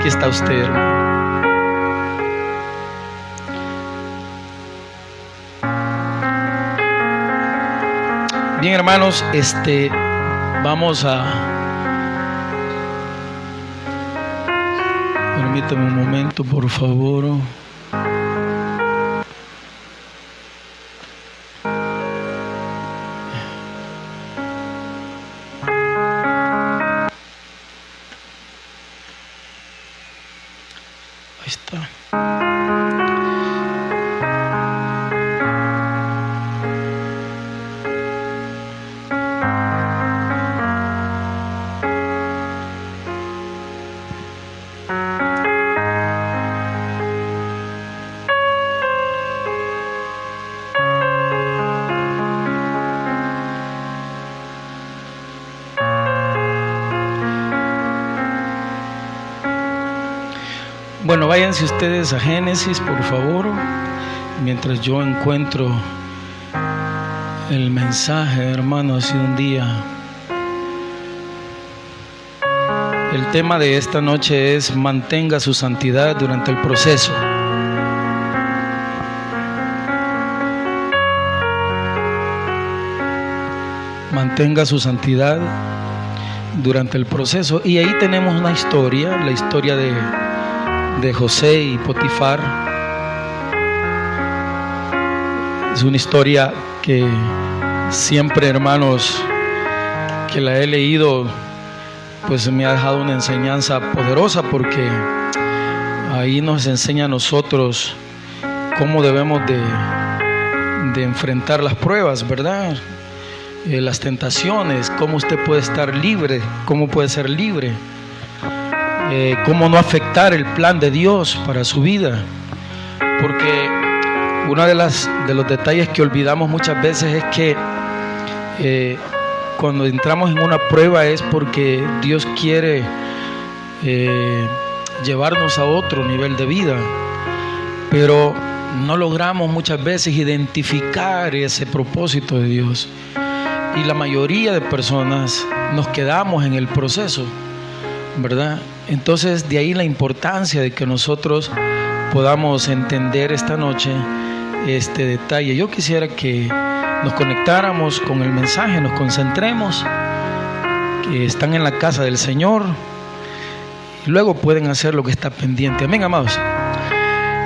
aquí está usted, hermano. Bien, hermanos, vamos a... Permítame un momento, por favor. Ahí está. Bueno, váyanse ustedes a Génesis, por favor, mientras yo encuentro el mensaje, hermano. Ha sido un día. El tema de esta noche es: mantenga su santidad durante el proceso. Mantenga su santidad durante el proceso. Y ahí tenemos una historia, la historia de José y Potifar. Es una historia que siempre, hermanos, que la he leído, pues me ha dejado una enseñanza poderosa, porque ahí nos enseña a nosotros cómo debemos de enfrentar las pruebas, ¿verdad? Las tentaciones, cómo usted puede estar libre, cómo puede ser libre. Cómo no afectar el plan de Dios para su vida, porque uno de los detalles que olvidamos muchas veces es que cuando entramos en una prueba es porque Dios quiere llevarnos a otro nivel de vida, pero no logramos muchas veces identificar ese propósito de Dios, y la mayoría de personas nos quedamos en el proceso, ¿verdad? Entonces, de ahí la importancia de que nosotros podamos entender esta noche este detalle. Yo quisiera que nos conectáramos con el mensaje, nos concentremos, que están en la casa del Señor, y luego pueden hacer lo que está pendiente. Amén, amados.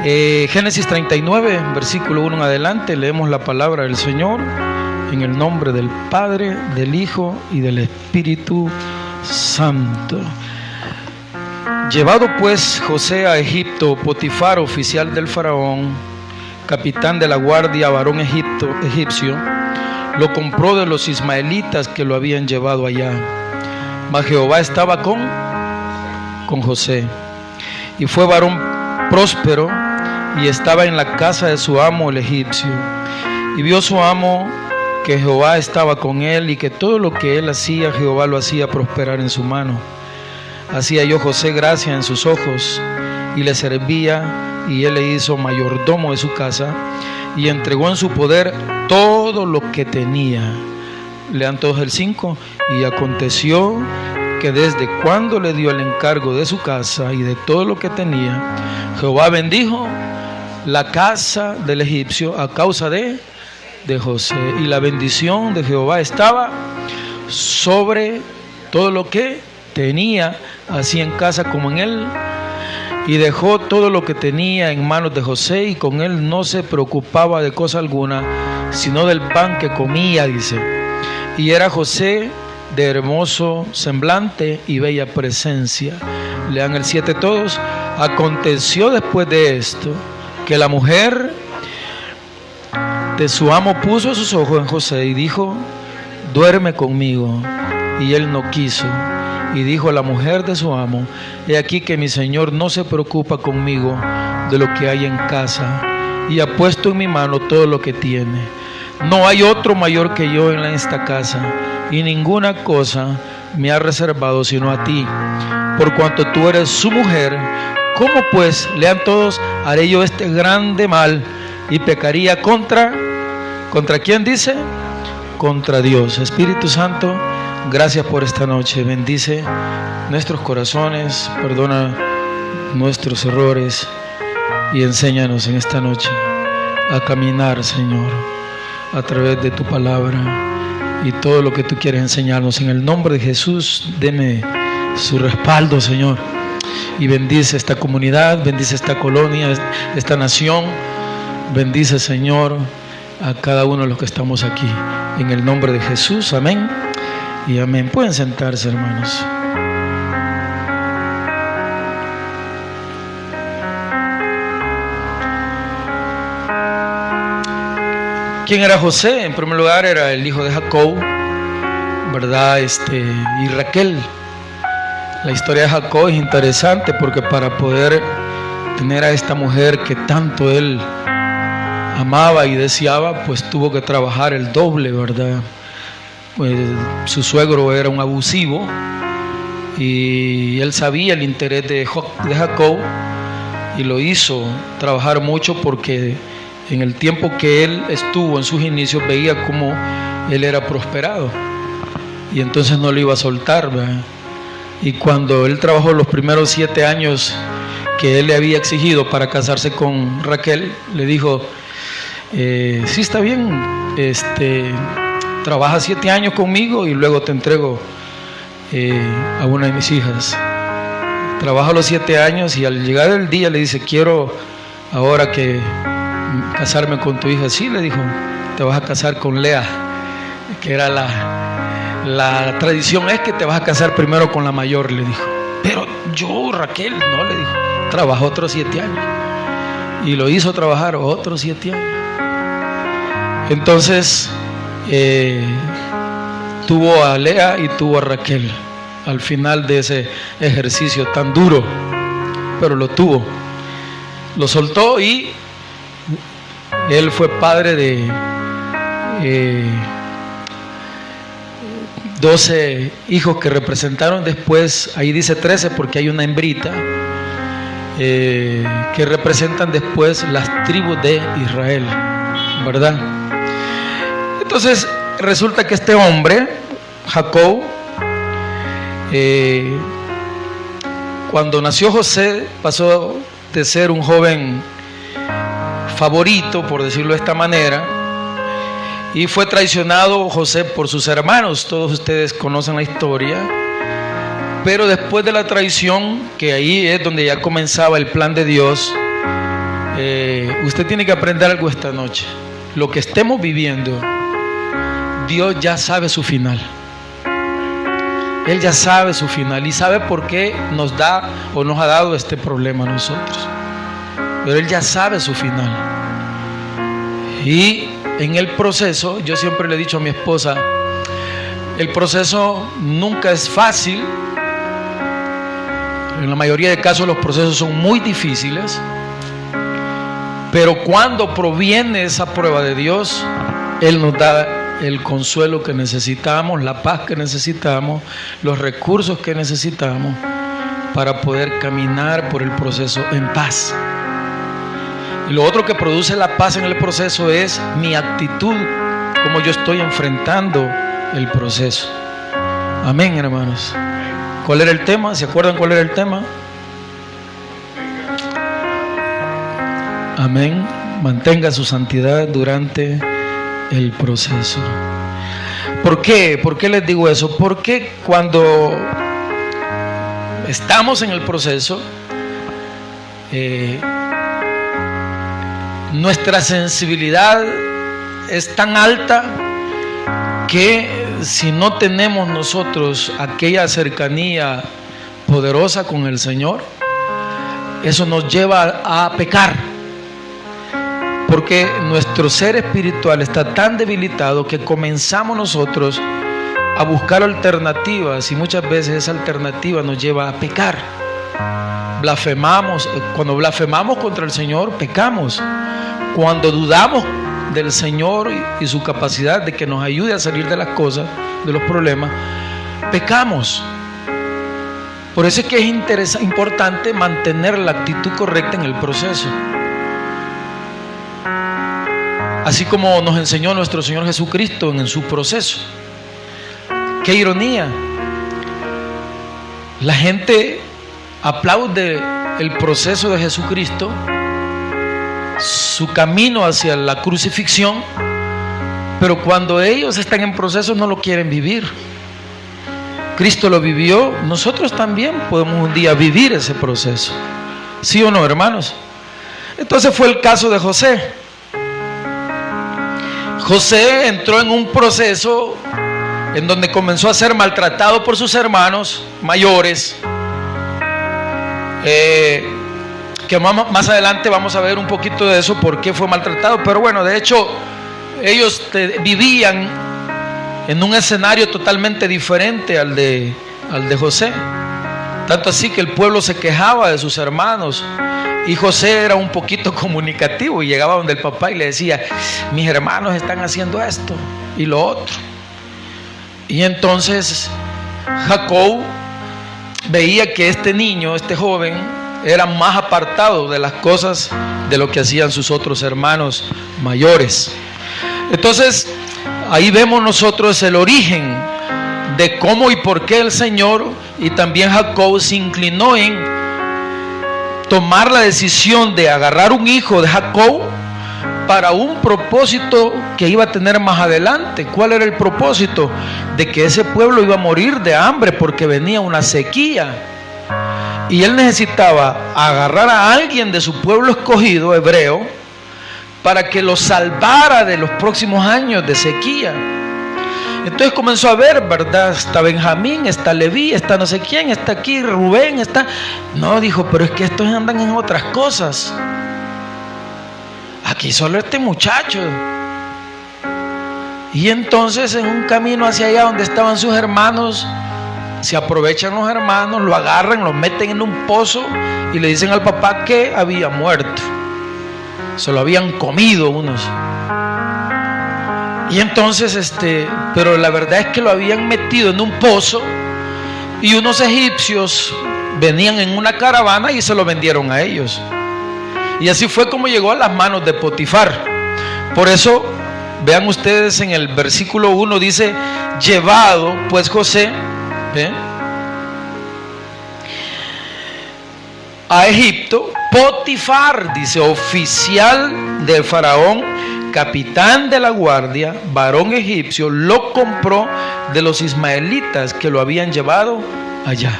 Génesis 39, versículo 1 en adelante, leemos la palabra del Señor en el nombre del Padre, del Hijo y del Espíritu Santo. Llevado pues José a Egipto, Potifar, oficial del faraón, capitán de la guardia, varón egipcio, lo compró de los ismaelitas que lo habían llevado allá. Mas Jehová estaba con José, y fue varón próspero, y estaba en la casa de su amo el egipcio. Y vio su amo que Jehová estaba con él, y que todo lo que él hacía, Jehová lo hacía prosperar en su mano. Así halló José gracia en sus ojos, y le servía, y él le hizo mayordomo de su casa, y entregó en su poder todo lo que tenía. Lean todos el 5. Y aconteció que desde cuando le dio el encargo de su casa y de todo lo que tenía, Jehová bendijo la casa del egipcio a causa de José. Y la bendición de Jehová estaba sobre todo lo que tenía, así en casa como en él. Y dejó todo lo que tenía en manos de José, y con él no se preocupaba de cosa alguna, sino del pan que comía, dice. Y era José de hermoso semblante y bella presencia. Lean el 7 todos. Aconteció después de esto que la mujer de su amo puso sus ojos en José y dijo: duerme conmigo. Y él no quiso. Y dijo la mujer de su amo: he aquí que mi señor no se preocupa conmigo de lo que hay en casa, y ha puesto en mi mano todo lo que tiene. No hay otro mayor que yo en esta casa, y ninguna cosa me ha reservado sino a ti, por cuanto tú eres su mujer. ¿Cómo pues, lean todos, haré yo este grande mal y pecaría contra quién dice? Contra Dios. Espíritu Santo, gracias por esta noche. Bendice nuestros corazones, perdona nuestros errores y enséñanos en esta noche a caminar, Señor, a través de tu palabra y todo lo que tú quieres enseñarnos. En el nombre de Jesús, deme su respaldo, Señor, y bendice esta comunidad, bendice esta colonia, esta nación. Bendice, Señor, a cada uno de los que estamos aquí. En el nombre de Jesús, amén y amén. Pueden sentarse, hermanos. ¿Quién era José? En primer lugar, era el hijo de Jacob, ¿verdad? Y Raquel. La historia de Jacob es interesante porque para poder tener a esta mujer que tanto él amaba y deseaba, pues tuvo que trabajar el doble, ¿verdad? Pues su suegro era un abusivo y él sabía el interés de Jacob y lo hizo trabajar mucho porque en el tiempo que él estuvo en sus inicios veía cómo él era prosperado y entonces no lo iba a soltar, ¿verdad? Y cuando él trabajó los primeros 7 años que él le había exigido para casarse con Raquel, le dijo: sí, está bien, trabaja 7 años conmigo y luego te entrego a una de mis hijas. Trabaja los 7 años y al llegar el día le dice: quiero ahora que casarme con tu hija. Sí, le dijo, te vas a casar con Lea, que era la tradición es que te vas a casar primero con la mayor, le dijo. Pero yo, Raquel, no, le dijo, trabajó otros 7 años y lo hizo trabajar otros 7 años. Entonces tuvo a Lea y tuvo a Raquel al final de ese ejercicio tan duro, pero lo tuvo, lo soltó y él fue padre de 12 hijos que representaron después, ahí dice 13 porque hay una hembrita, que representan después las tribus de Israel, ¿verdad? Entonces resulta que este hombre, Jacob, cuando nació José, pasó de ser un joven favorito, por decirlo de esta manera, y fue traicionado José por sus hermanos. Todos ustedes conocen la historia, pero después de la traición, que ahí es donde ya comenzaba el plan de Dios, usted tiene que aprender algo esta noche. Lo que estemos viviendo, Dios ya sabe su final. Él ya sabe su final y sabe por qué nos da o nos ha dado este problema a nosotros. Pero Él ya sabe su final. Y en el proceso, yo siempre le he dicho a mi esposa, el proceso nunca es fácil. En la mayoría de casos los procesos son muy difíciles. Pero cuando proviene esa prueba de Dios, Él nos da el consuelo que necesitamos, la paz que necesitamos, los recursos que necesitamos para poder caminar por el proceso en paz. Y lo otro que produce la paz en el proceso es mi actitud, como yo estoy enfrentando el proceso. Amén, hermanos. ¿Cuál era el tema? ¿Se acuerdan cuál era el tema? Amén. Mantenga su santidad durante el proceso. ¿Por qué? ¿Por qué les digo eso? Porque cuando estamos en el proceso, nuestra sensibilidad es tan alta que si no tenemos nosotros aquella cercanía poderosa con el Señor, eso nos lleva a pecar. Porque nuestro ser espiritual está tan debilitado que comenzamos nosotros a buscar alternativas y muchas veces esa alternativa nos lleva a pecar. Blasfemamos. Cuando blasfemamos contra el Señor, pecamos. Cuando dudamos del Señor y su capacidad de que nos ayude a salir de las cosas, de los problemas, pecamos. Por eso es que es importante mantener la actitud correcta en el proceso. Así como nos enseñó nuestro Señor Jesucristo en su proceso. Qué ironía. La gente aplaude el proceso de Jesucristo, su camino hacia la crucifixión, pero cuando ellos están en proceso no lo quieren vivir. Cristo lo vivió, nosotros también podemos un día vivir ese proceso, ¿sí o no, hermanos? Entonces fue el caso de José. José entró en un proceso en donde comenzó a ser maltratado por sus hermanos mayores, que más adelante vamos a ver un poquito de eso, por qué fue maltratado. Pero bueno, de hecho ellos vivían en un escenario totalmente diferente al de José, tanto así que el pueblo se quejaba de sus hermanos, y José era un poquito comunicativo y llegaba donde el papá y le decía: mis hermanos están haciendo esto y lo otro. Y entonces Jacob veía que este niño, este joven, era más apartado de las cosas de lo que hacían sus otros hermanos mayores. Entonces ahí vemos nosotros el origen de cómo y por qué el Señor y también Jacob se inclinó en tomar la decisión de agarrar un hijo de Jacob para un propósito que iba a tener más adelante. ¿Cuál era el propósito? De que ese pueblo iba a morir de hambre porque venía una sequía, y él necesitaba agarrar a alguien de su pueblo escogido hebreo para que lo salvara de los próximos años de sequía. Entonces comenzó a ver, ¿verdad? Está Benjamín, está Leví, está no sé quién, está aquí Rubén, está... No, dijo, pero es que estos andan en otras cosas. Aquí solo este muchacho. Y entonces en un camino hacia allá donde estaban sus hermanos, se aprovechan los hermanos, lo agarran, lo meten en un pozo y le dicen al papá que había muerto. Se lo habían comido unos. Y entonces, pero la verdad es que lo habían metido en un pozo, y unos egipcios venían en una caravana y se lo vendieron a ellos. Y así fue como llegó a las manos de Potifar. Por eso, vean ustedes en el versículo 1, dice: llevado pues José a Egipto, Potifar, dice, oficial del faraón, capitán de la guardia, varón egipcio, lo compró de los ismaelitas que lo habían llevado allá.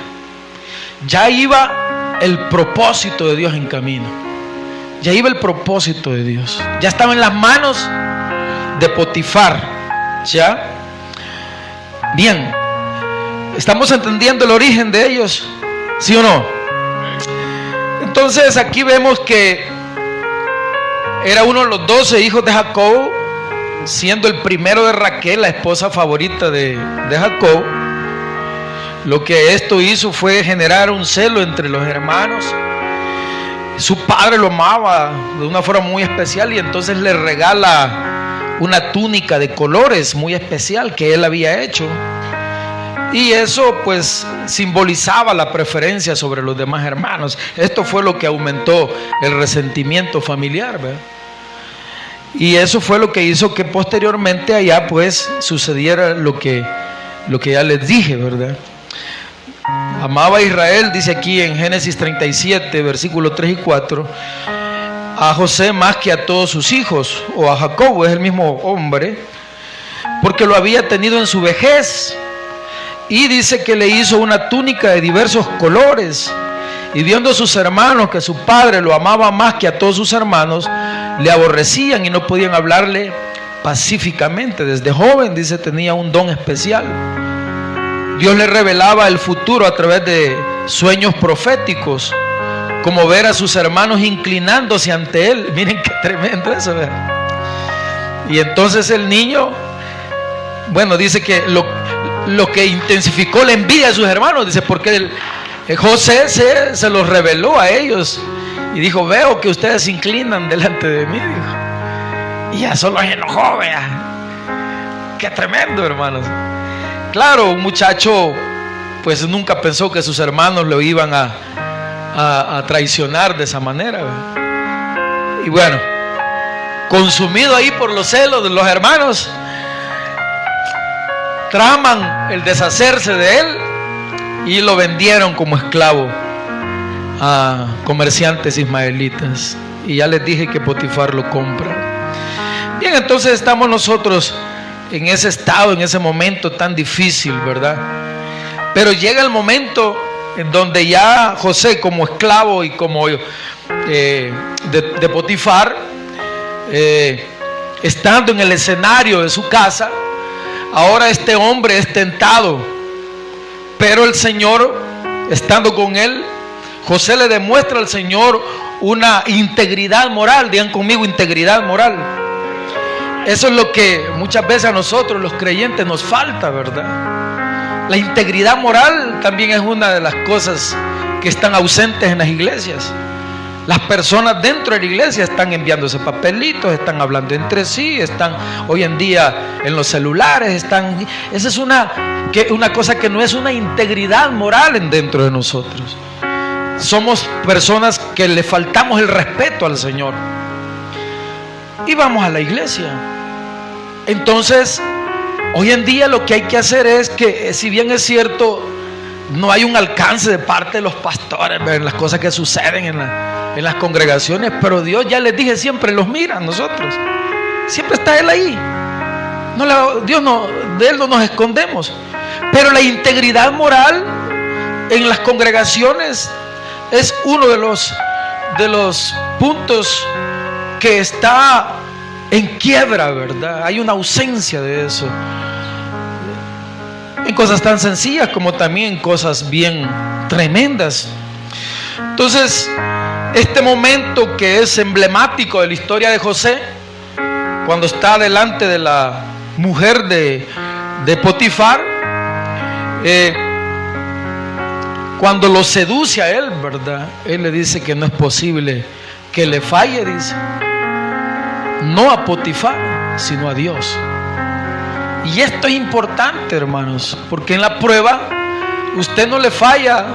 Ya iba el propósito de Dios en camino. Ya iba el propósito de Dios. Ya estaba en las manos de Potifar. ¿Ya? Bien. ¿Estamos entendiendo el origen de ellos? ¿Sí o no? Entonces aquí vemos que era uno de los 12 hijos de Jacob, siendo el primero de Raquel, la esposa favorita de Jacob. Lo que esto hizo fue generar un celo entre los hermanos. Su padre lo amaba de una forma muy especial, y entonces le regala una túnica de colores muy especial que él había hecho. Y eso pues simbolizaba la preferencia sobre los demás hermanos. Esto fue lo que aumentó el resentimiento familiar, ¿verdad? Y eso fue lo que hizo que posteriormente allá pues sucediera lo que ya les dije, ¿verdad? Amaba a Israel, dice aquí en Génesis 37, versículos 3 y 4, a José más que a todos sus hijos, o a Jacob, es el mismo hombre, porque lo había tenido en su vejez. Y dice que le hizo una túnica de diversos colores. Y viendo sus hermanos que su padre lo amaba más que a todos sus hermanos, le aborrecían y no podían hablarle pacíficamente. Desde joven, dice, tenía un don especial. Dios le revelaba el futuro a través de sueños proféticos, como ver a sus hermanos inclinándose ante él. Miren qué tremendo eso, ¿verdad? Y entonces el niño, bueno, dice que lo que intensificó la envidia de sus hermanos, dice, porque José se los reveló a ellos y dijo: veo que ustedes se inclinan delante de mí, dijo. Y eso los enojó, vea. Qué tremendo, hermanos. Claro, un muchacho pues nunca pensó que sus hermanos lo iban a traicionar de esa manera, ¿verdad? Y bueno, consumido ahí por los celos de los hermanos, traman el deshacerse de él y lo vendieron como esclavo a comerciantes ismaelitas. Y ya les dije que Potifar lo compra. Bien, entonces estamos nosotros en ese estado, en ese momento tan difícil, ¿verdad? Pero llega el momento en donde ya José, como esclavo y como de Potifar, estando en el escenario de su casa, ahora este hombre es tentado, pero el Señor, estando con él, José le demuestra al Señor una integridad moral. Digan conmigo, integridad moral. Eso es lo que muchas veces a nosotros los creyentes nos falta, ¿verdad? La integridad moral también es una de las cosas que están ausentes en las iglesias. Las personas dentro de la iglesia están enviándose papelitos, están hablando entre sí, están hoy en día en los celulares, esa es una cosa que no es una integridad moral dentro de nosotros. Somos personas que le faltamos el respeto al Señor y vamos a la iglesia. Entonces, hoy en día lo que hay que hacer es que, si bien es cierto, no hay un alcance de parte de los pastores en las cosas que suceden en las congregaciones, pero Dios, ya les dije, siempre los mira a nosotros. Siempre está Él ahí. De Él no nos escondemos. Pero la integridad moral en las congregaciones es uno de los puntos que está en quiebra, ¿verdad? Hay una ausencia de eso. En cosas tan sencillas como también en cosas bien tremendas. Entonces, este momento que es emblemático de la historia de José, cuando está delante de la mujer de Potifar, cuando lo seduce a él, ¿verdad? Él le dice que no es posible que le falle, dice. No a Potifar, sino a Dios. Y esto es importante, hermanos, porque en la prueba usted no le falla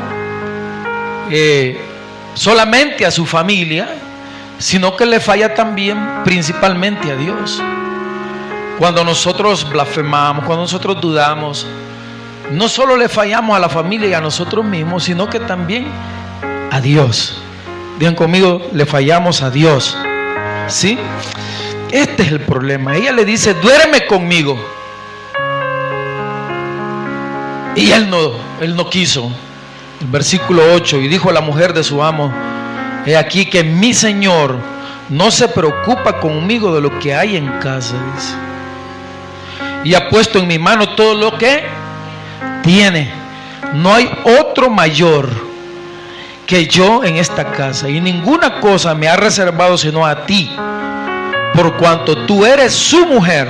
solamente a su familia, sino que le falla también principalmente a Dios. Cuando nosotros blasfemamos, cuando nosotros dudamos, no solo le fallamos a la familia y a nosotros mismos, sino que también a Dios. Digan conmigo, le fallamos a Dios. ¿Sí? Este es el problema. Ella le dice, duerme conmigo. Y él no quiso. El versículo 8, y dijo a la mujer de su amo, he aquí que mi Señor no se preocupa conmigo de lo que hay en casa, dice, y ha puesto en mi mano todo lo que tiene. No hay otro mayor que yo en esta casa, y ninguna cosa me ha reservado sino a ti, por cuanto tú eres su mujer.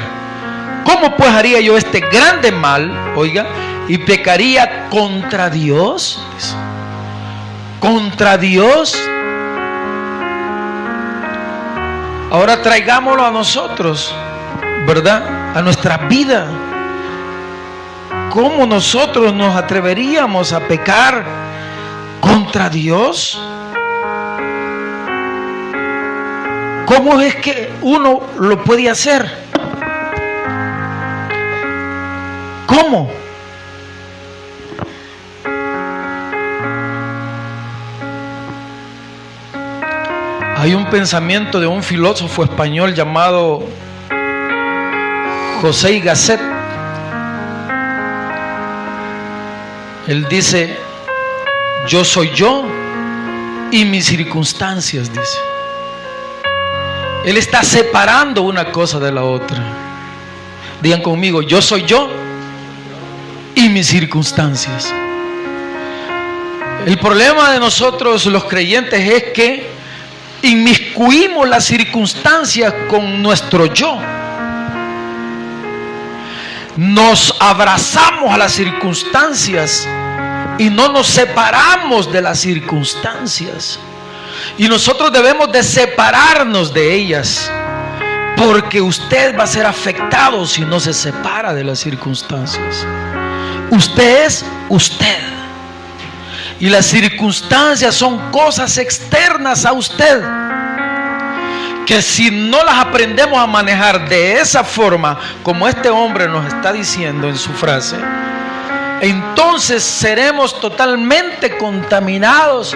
¿Cómo pues haría yo este grande mal, oiga, y pecaría contra Dios? Contra Dios. Ahora traigámoslo a nosotros, ¿verdad? A nuestra vida. ¿Cómo nosotros nos atreveríamos a pecar contra Dios? ¿Cómo es que uno lo puede hacer? ¿Cómo? Hay un pensamiento de un filósofo español llamado José y Gasset. Él dice, yo soy yo y mis circunstancias, dice. Él está separando una cosa de la otra. Digan conmigo, yo soy yo y mis circunstancias. El problema de nosotros los creyentes es que inmiscuimos las circunstancias con nuestro yo. Nos abrazamos a las circunstancias y no nos separamos de las circunstancias. Y nosotros debemos de separarnos de ellas, porque usted va a ser afectado si no se separa de las circunstancias. Usted es usted. Y las circunstancias son cosas externas a usted, que si no las aprendemos a manejar de esa forma, como este hombre nos está diciendo en su frase, entonces seremos totalmente contaminados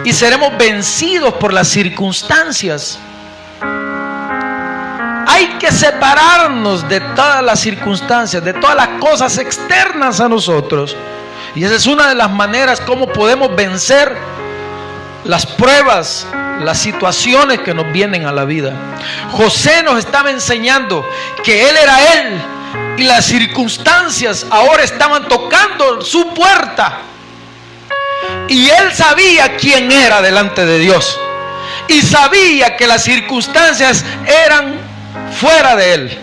y seremos vencidos por las circunstancias. Hay que separarnos de todas las circunstancias, de todas las cosas externas a nosotros. Y esa es una de las maneras como podemos vencer las pruebas, las situaciones que nos vienen a la vida. José nos estaba enseñando que él era él y las circunstancias ahora estaban tocando su puerta. Y él sabía quién era delante de Dios. Y sabía que las circunstancias eran fuera de él.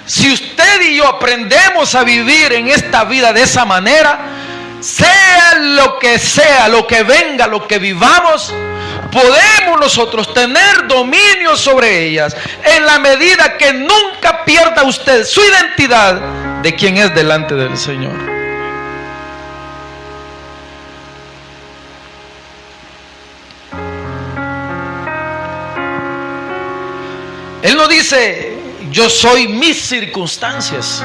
Si usted y yo aprendemos a vivir en esta vida de esa manera, sea, lo que venga, lo que vivamos, podemos nosotros tener dominio sobre ellas en la medida que nunca pierda usted su identidad de quién es delante del Señor. Él no dice, yo soy mis circunstancias.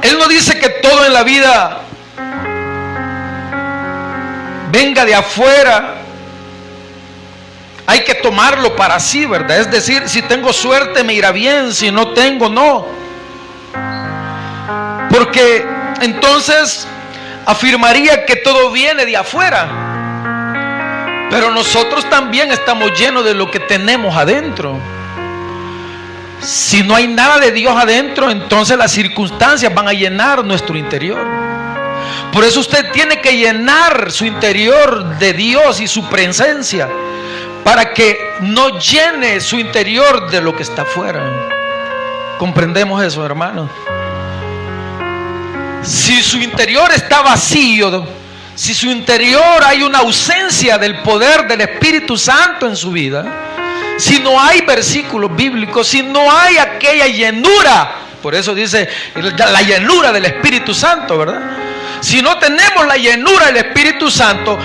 Él no dice que todo en la vida venga de afuera. Hay que tomarlo para sí, ¿verdad? Es decir, si tengo suerte me irá bien, si no tengo, no. Porque entonces afirmaría que todo viene de afuera. Pero nosotros también estamos llenos de lo que tenemos adentro. Si no hay nada de Dios adentro, entonces las circunstancias van a llenar nuestro interior. Por eso usted tiene que llenar su interior de Dios y su presencia, para que no llene su interior de lo que está afuera. ¿Comprendemos eso, hermanos? Si su interior está vacío, si su interior hay una ausencia del poder del Espíritu Santo en su vida, si no hay versículos bíblicos, si no hay aquella llenura, por eso dice la llenura del Espíritu Santo, ¿verdad? Si no tenemos la llenura del Espíritu Santo,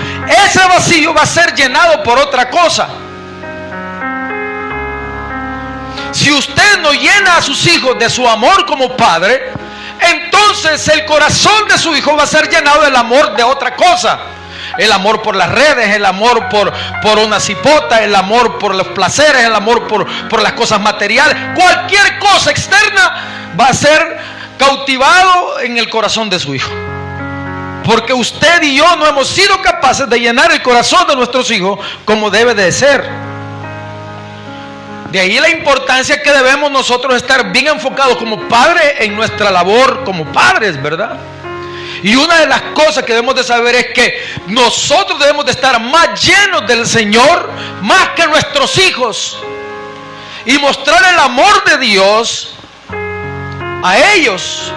ese vacío va a ser llenado por otra cosa. Si usted no llena a sus hijos de su amor como padre, entonces el corazón de su hijo va a ser llenado del amor de otra cosa. El amor por las redes, el amor por una cipota, el amor por los placeres, el amor por las cosas materiales. Cualquier cosa externa va a ser cautivado en el corazón de su hijo. Porque usted y yo no hemos sido capaces de llenar el corazón de nuestros hijos como debe de ser. De ahí la importancia que debemos nosotros estar bien enfocados como padres en nuestra labor como padres, ¿verdad? Y una de las cosas que debemos de saber es que nosotros debemos de estar más llenos del Señor, más que nuestros hijos, y mostrar el amor de Dios a ellos,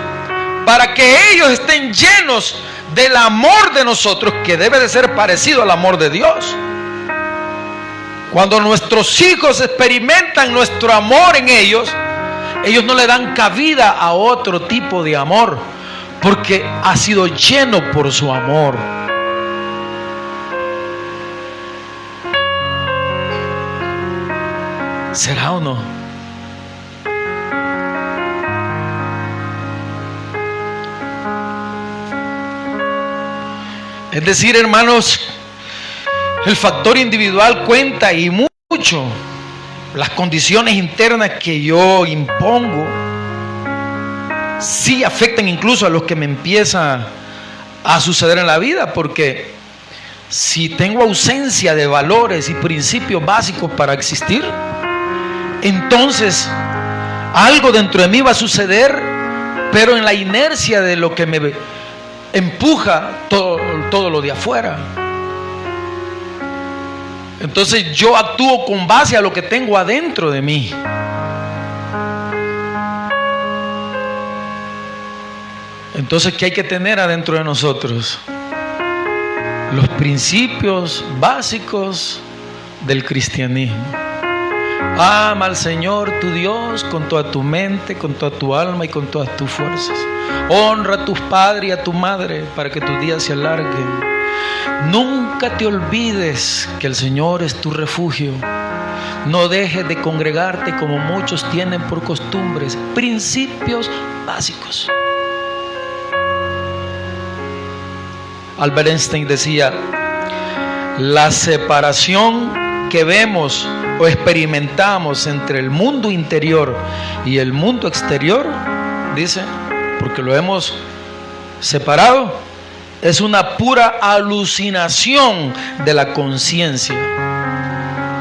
para que ellos estén llenos del amor de nosotros, que debe de ser parecido al amor de Dios. Cuando nuestros hijos experimentan nuestro amor en ellos, ellos no le dan cabida a otro tipo de amor, porque ha sido lleno por su amor. ¿Será o no? Es decir, hermanos, el factor individual cuenta y mucho. Las condiciones internas que yo impongo sí afectan incluso a los que me empieza a suceder en la vida, porque si tengo ausencia de valores y principios básicos para existir, entonces algo dentro de mí va a suceder, pero en la inercia de lo que me empuja todo lo de afuera. Entonces yo actúo con base a lo que tengo adentro de mí. Entonces, ¿qué hay que tener adentro de nosotros? Los principios básicos del cristianismo. Ama al Señor tu Dios con toda tu mente, con toda tu alma y con todas tus fuerzas. Honra a tus padres y a tu madre para que tus días se alarguen. Nunca te olvides que el Señor es tu refugio. No dejes de congregarte como muchos tienen por costumbres. Principios básicos. Albert Einstein decía: la separación que vemos o experimentamos entre el mundo interior y el mundo exterior, dice, porque lo hemos separado, es una pura alucinación de la conciencia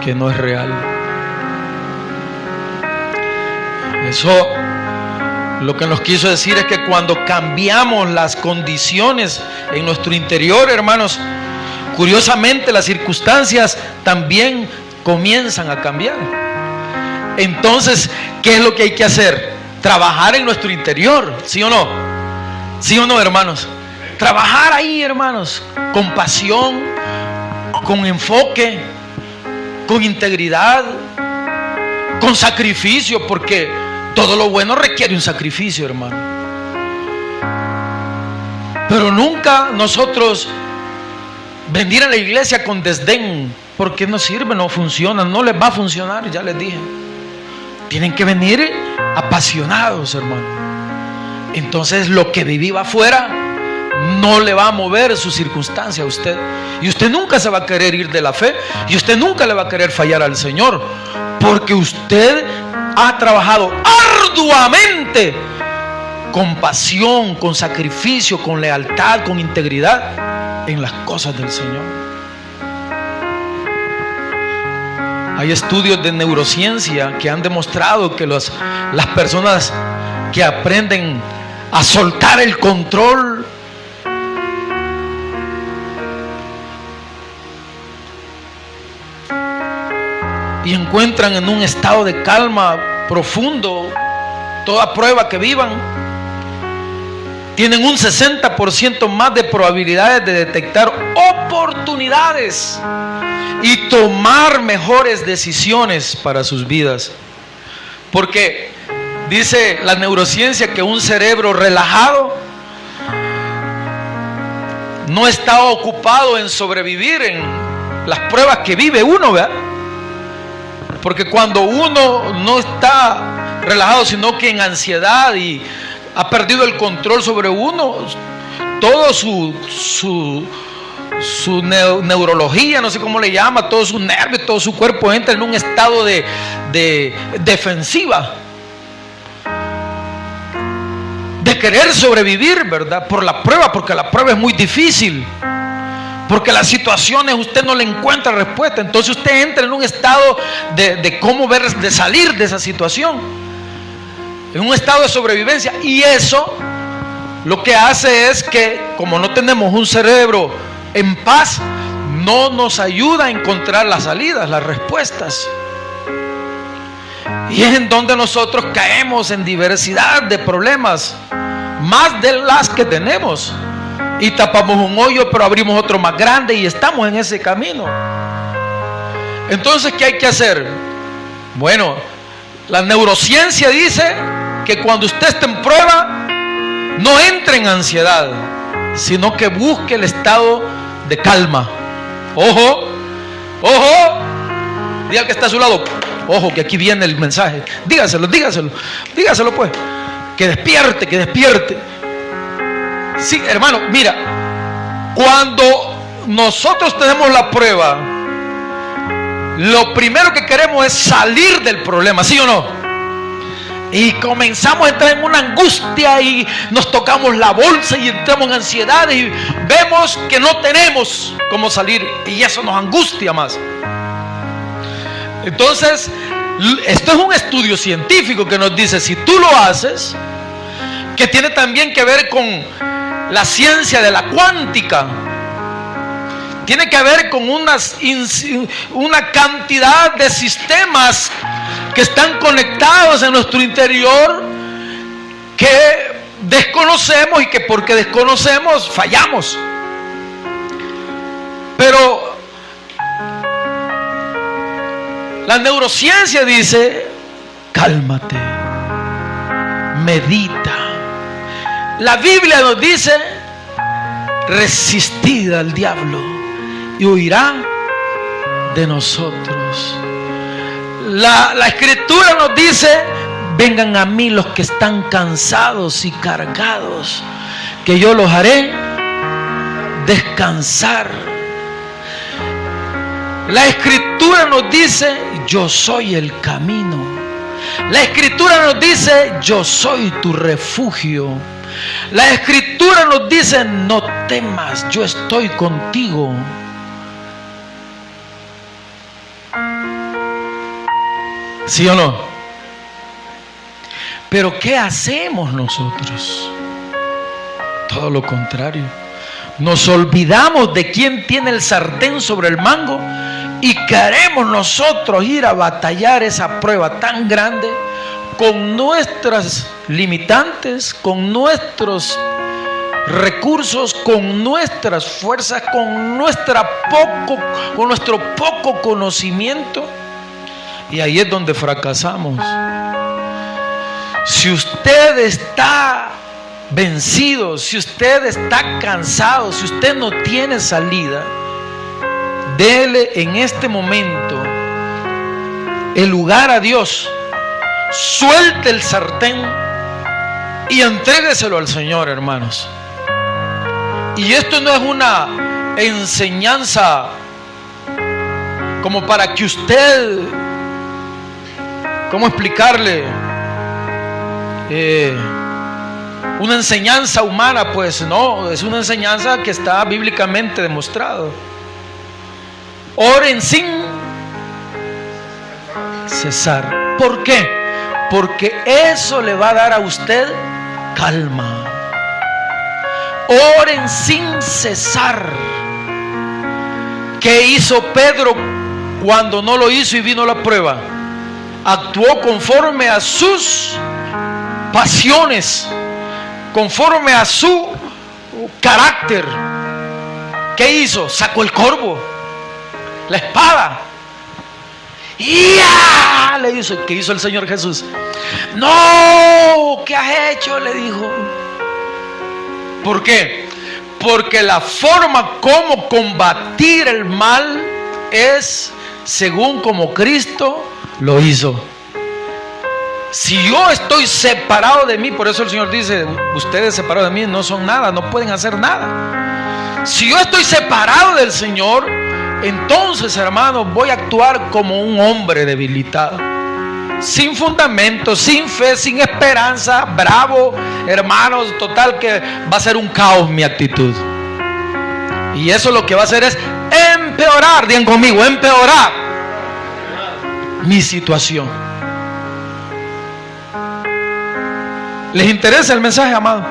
que no es real. Eso lo que nos quiso decir es que cuando cambiamos las condiciones en nuestro interior, hermanos, curiosamente las circunstancias también comienzan a cambiar. Entonces, ¿qué es lo que hay que hacer? Trabajar en nuestro interior, ¿sí o no? ¿Sí o no, hermanos? Trabajar ahí, hermanos, con pasión, con enfoque, con integridad, con sacrificio, porque todo lo bueno requiere un sacrificio, hermano. Pero nunca nosotros venir a la iglesia con desdén, porque no sirve, no funciona, no les va a funcionar, ya les dije. Tienen que venir apasionados, hermano. Entonces lo que vivía afuera no le va a mover su circunstancia a usted. Y usted nunca se va a querer ir de la fe, y usted nunca le va a querer fallar al Señor, porque usted ha trabajado arduamente, con pasión, con sacrificio, con lealtad, con integridad en las cosas del Señor. Hay estudios de neurociencia que han demostrado que las personas que aprenden a soltar el control y encuentran en un estado de calma profundo toda prueba que vivan, tienen un 60% más de probabilidades de detectar oportunidades y tomar mejores decisiones para sus vidas. Porque dice la neurociencia que un cerebro relajado no está ocupado en sobrevivir en las pruebas que vive uno, ¿verdad? Porque cuando uno no está relajado, sino que en ansiedad y ha perdido el control sobre uno, todo su neurología, no sé cómo le llama, todos sus nervios, todo su cuerpo entra en un estado de defensiva, de querer sobrevivir, ¿verdad? Por la prueba, porque la prueba es muy difícil, porque las situaciones usted no le encuentra respuesta. Entonces usted entra en un estado de cómo ver, de salir de esa situación, en un estado de sobrevivencia. Y eso lo que hace es que, como no tenemos un cerebro en paz, no nos ayuda a encontrar las salidas, las respuestas. Y es en donde nosotros caemos en diversidad de problemas, más de las que tenemos, y tapamos un hoyo pero abrimos otro más grande, y estamos en ese camino. Entonces, ¿qué hay que hacer? Bueno, la neurociencia dice que cuando usted esté en prueba, no entre en ansiedad, sino que busque el estado de calma. Ojo, ojo, diga al que está a su lado: ojo, que aquí viene el mensaje. Dígaselo pues. Que despierte, que despierte. Sí, hermano, mira, cuando nosotros tenemos la prueba, lo primero que queremos es salir del problema, ¿sí o no? Y comenzamos a entrar en una angustia y nos tocamos la bolsa y entramos en ansiedad y vemos que no tenemos cómo salir, y eso nos angustia más. Entonces, esto es un estudio científico que nos dice, si tú lo haces, que tiene también que ver con la ciencia de la cuántica, tiene que ver con una cantidad de sistemas que están conectados en nuestro interior, que desconocemos, y que porque desconocemos fallamos. Pero la neurociencia dice: cálmate, medita. La Biblia nos dice: resistid al diablo y huirá de nosotros. La Escritura nos dice: vengan a mí los que están cansados y cargados, que yo los haré descansar. La Escritura nos dice: yo soy el camino. La Escritura nos dice: yo soy tu refugio. La Escritura nos dice: no temas, yo estoy contigo. ¿Sí o no? Pero ¿qué hacemos nosotros? Todo lo contrario. Nos olvidamos de quién tiene el sartén sobre el mango y queremos nosotros ir a batallar esa prueba tan grande con nuestras limitantes, con nuestros recursos, con nuestras fuerzas, con nuestro poco conocimiento. Y ahí es donde fracasamos. Si usted está vencido, si usted está cansado, si usted no tiene salida, dele en este momento el lugar a Dios. Suelte el sartén y entrégueselo al Señor, hermanos. Y esto no es una enseñanza como para que usted, ¿cómo explicarle? Una enseñanza humana, pues no, es una enseñanza que está bíblicamente demostrado. Oren sin cesar. ¿Por qué? Porque eso le va a dar a usted calma. Oren sin cesar. ¿Qué hizo Pedro cuando no lo hizo y vino la prueba? Actuó conforme a sus pasiones, conforme a su carácter. ¿Qué hizo? Sacó el corvo, la espada. ¡Ya! Le hizo. ¿Qué hizo el Señor Jesús? No, ¿qué has hecho? Le dijo. ¿Por qué? Porque la forma como combatir el mal es según como Cristo lo hizo. Si yo estoy separado de mí, por eso el Señor dice: ustedes separados de mí no son nada, no pueden hacer nada. Si yo estoy separado del Señor, entonces, hermanos, voy a actuar como un hombre debilitado, sin fundamento, sin fe, sin esperanza, bravo, hermanos, total que va a ser un caos mi actitud. Y eso lo que va a hacer es empeorar, digan conmigo, empeorar mi situación. ¿Les interesa el mensaje, amado?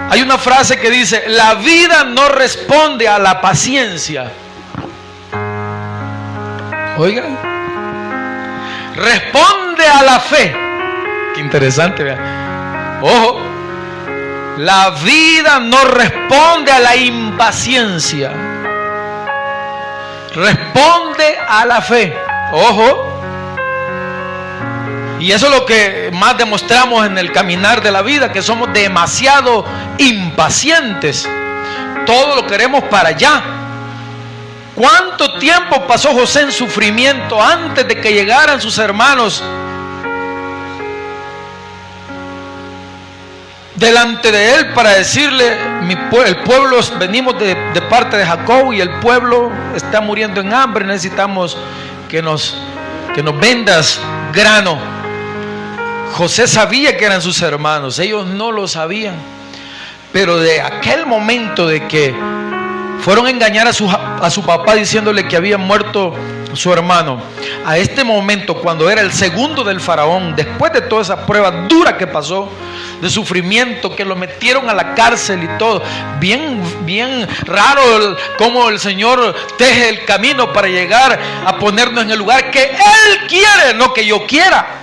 Hay una frase que dice: la vida no responde a la paciencia. Oigan, responde a la fe. Qué interesante, vean. Ojo, la vida no responde a la impaciencia, responde a la fe. Ojo. Y eso es lo que más demostramos en el caminar de la vida, que somos demasiado impacientes. Todo lo queremos para allá. ¿Cuánto tiempo pasó José en sufrimiento antes de que llegaran sus hermanos delante de él para decirle: el pueblo, venimos de parte de Jacob y el pueblo está muriendo en hambre, necesitamos que nos vendas grano? José sabía que eran sus hermanos, ellos no lo sabían. Pero de aquel momento de que fueron a engañar a su papá diciéndole que había muerto su hermano, a este momento, cuando era el segundo del faraón, después de toda esa prueba dura que pasó, de sufrimiento, que lo metieron a la cárcel y todo, bien raro cómo el Señor teje el camino para llegar a ponernos en el lugar que Él quiere, no que yo quiera.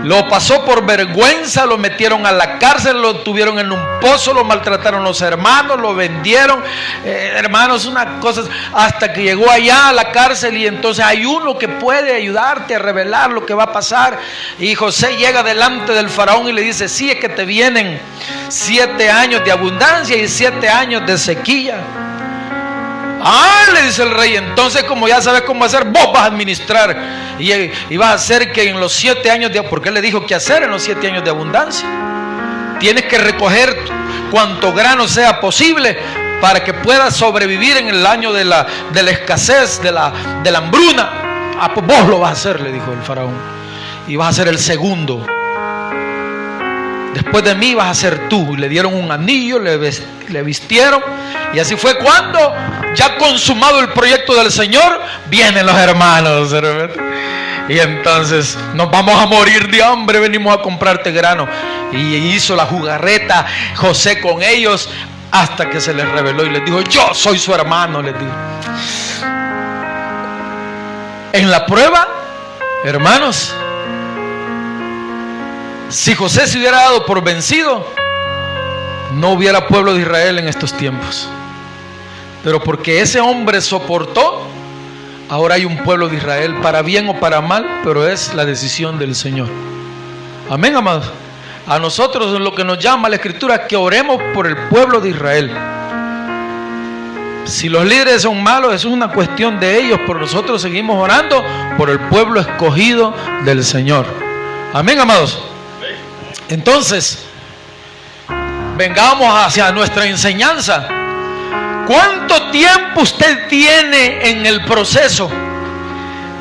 Lo pasó por vergüenza, lo metieron a la cárcel, lo tuvieron en un pozo, lo maltrataron los hermanos, lo vendieron, hermanos, una cosa, hasta que llegó allá a la cárcel. Y entonces hay uno que puede ayudarte a revelar lo que va a pasar. Y José llega delante del faraón y le dice: sí, es que te vienen 7 años de abundancia y 7 años de sequía. Ah, le dice el rey, entonces como ya sabes cómo hacer, vos vas a administrar y vas a hacer que en los 7 años de, porque él le dijo qué hacer en los 7 años de abundancia. Tienes que recoger cuanto grano sea posible para que puedas sobrevivir en el año de la escasez, de la hambruna. Ah, pues vos lo vas a hacer, le dijo el faraón, y vas a ser el segundo. Después de mí vas a ser tú. Y le dieron un anillo, le vistieron. Y así fue cuando, ya consumado el proyecto del Señor, vienen los hermanos. Y entonces, nos vamos a morir de hambre, venimos a comprarte grano. Y hizo la jugarreta José con ellos, hasta que se les reveló y les dijo: yo soy su hermano, les dijo. En la prueba, hermanos, si José se hubiera dado por vencido, no hubiera pueblo de Israel en estos tiempos. Pero porque ese hombre soportó, ahora hay un pueblo de Israel, para bien o para mal, pero es la decisión del Señor. Amén, amados. A nosotros lo que nos llama la Escritura es que oremos por el pueblo de Israel. Si los líderes son malos, eso es una cuestión de ellos, pero nosotros seguimos orando por el pueblo escogido del Señor. Amén, amados. Entonces, vengamos hacia nuestra enseñanza. ¿Cuánto tiempo usted tiene en el proceso?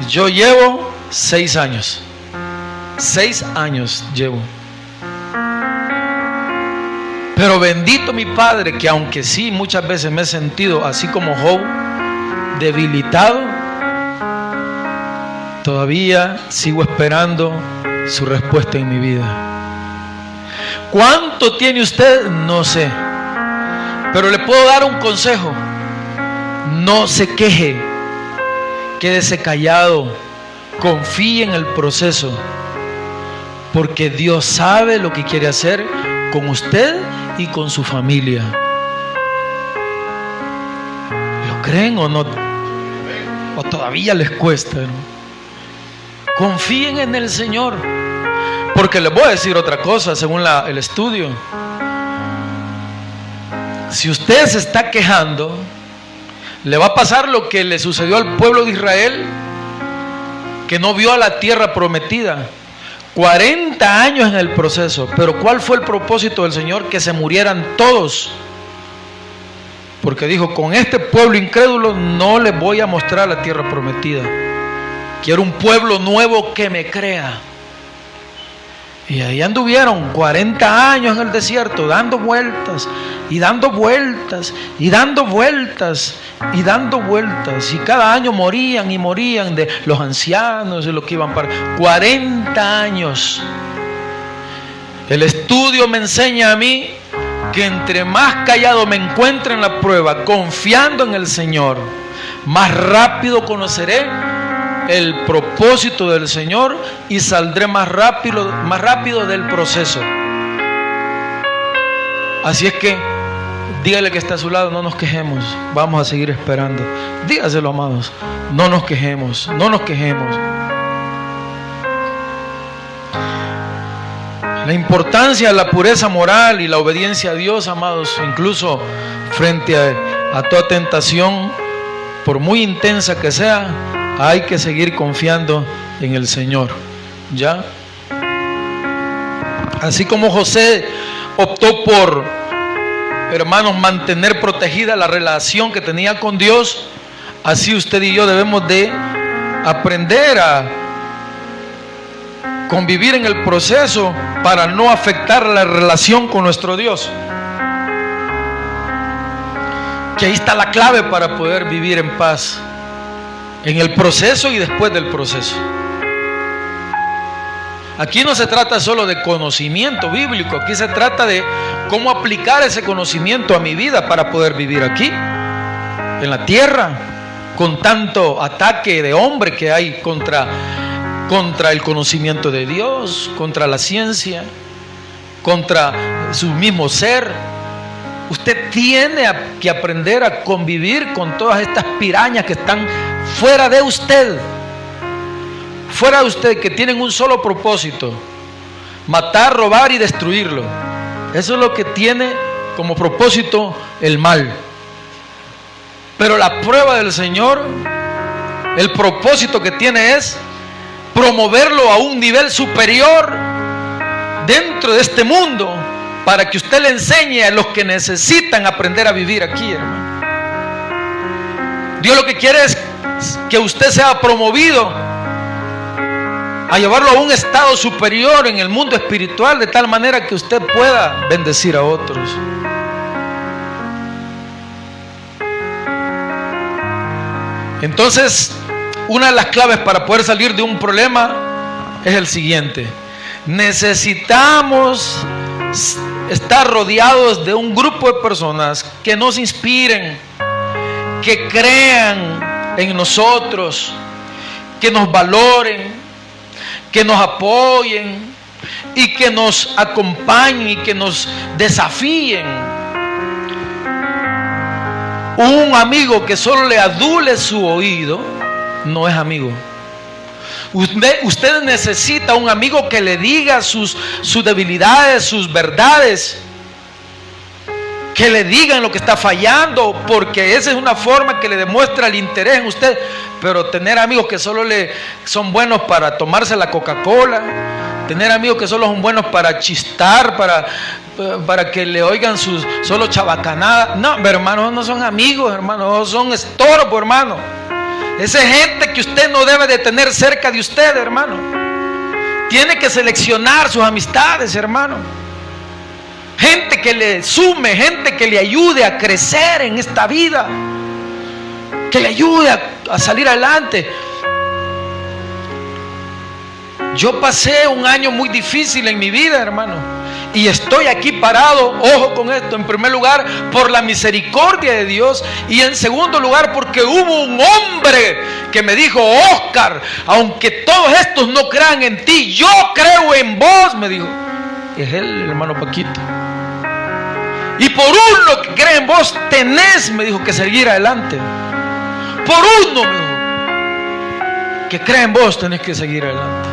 Yo llevo 6 años. 6 años llevo. Pero bendito mi Padre, que aunque sí muchas veces me he sentido así como Job, debilitado, todavía sigo esperando su respuesta en mi vida. ¿Cuánto tiene usted? No sé. Pero le puedo dar un consejo: no se queje, quédese callado, confíe en el proceso, porque Dios sabe lo que quiere hacer con usted y con su familia. ¿Lo creen o no? ¿O todavía les cuesta, no? Confíen en el Señor, porque les voy a decir otra cosa, según el estudio. Si usted se está quejando, le va a pasar lo que le sucedió al pueblo de Israel, que no vio a la tierra prometida. 40 años en el proceso. Pero ¿cuál fue el propósito del Señor? Que se murieran todos. Porque dijo: con este pueblo incrédulo no les voy a mostrar la tierra prometida. Quiero un pueblo nuevo que me crea. Y ahí anduvieron 40 años en el desierto, dando vueltas, y dando vueltas, y dando vueltas, y dando vueltas. Y cada año morían y morían de los ancianos y los que iban para 40 años. El estudio me enseña a mí que entre más callado me encuentre en la prueba, confiando en el Señor, más rápido conoceré el propósito del Señor y saldré más rápido del proceso. Así es que dígale que está a su lado: no nos quejemos, vamos a seguir esperando. Dígaselo, amados, no nos quejemos, no nos quejemos. La importancia de la pureza moral y la obediencia a Dios, amados, incluso frente a toda tentación, por muy intensa que sea, hay que seguir confiando en el Señor. ¿Ya? Así como José optó por, hermanos, mantener protegida la relación que tenía con Dios, así usted y yo debemos de aprender a convivir en el proceso para no afectar la relación con nuestro Dios. Que ahí está la clave para poder vivir en paz, en el proceso y después del proceso. Aquí no se trata solo de conocimiento bíblico, aquí se trata de cómo aplicar ese conocimiento a mi vida para poder vivir aquí, en la tierra, con tanto ataque de hombre que hay contra el conocimiento de Dios, contra la ciencia, contra su mismo ser. Usted tiene que aprender a convivir con todas estas pirañas que están fuera de usted, que tienen un solo propósito: matar, robar y destruirlo. Eso es lo que tiene como propósito el mal. Pero la prueba del Señor, el propósito que tiene es promoverlo a un nivel superior dentro de este mundo, para que usted le enseñe a los que necesitan aprender a vivir aquí, hermano. Dios lo que quiere es que usted sea promovido a llevarlo a un estado superior en el mundo espiritual, de tal manera que usted pueda bendecir a otros. Entonces, una de las claves para poder salir de un problema es el siguiente: necesitamos estar rodeados de un grupo de personas que nos inspiren, que crean en nosotros, que nos valoren, que nos apoyen y que nos acompañen y que nos desafíen. Un amigo que solo le adule su oído no es amigo. Usted necesita un amigo que le diga sus debilidades, sus verdades, que le digan lo que está fallando, porque esa es una forma que le demuestra el interés en usted. Pero tener amigos que solo son buenos para tomarse la Coca-Cola, tener amigos que solo son buenos para chistar, para que le oigan sus solo chabacanadas, no, hermanos, no son amigos, hermanos, son estorbo, hermano. Esa es gente que usted no debe de tener cerca de usted, hermano. Tiene que seleccionar sus amistades, hermano. Gente que le sume, gente que le ayude a crecer en esta vida, que le ayude a salir adelante. Yo pasé un año muy difícil en mi vida, hermano, y estoy aquí parado, ojo con esto, en primer lugar por la misericordia de Dios, y en segundo lugar porque hubo un hombre que me dijo: Oscar, aunque todos estos no crean en ti, yo creo en vos, me dijo. Es él, el hermano Paquito. Y por uno que cree en vos tenés, me dijo, que seguir adelante. Por uno, me dijo, que cree en vos tenés que seguir adelante.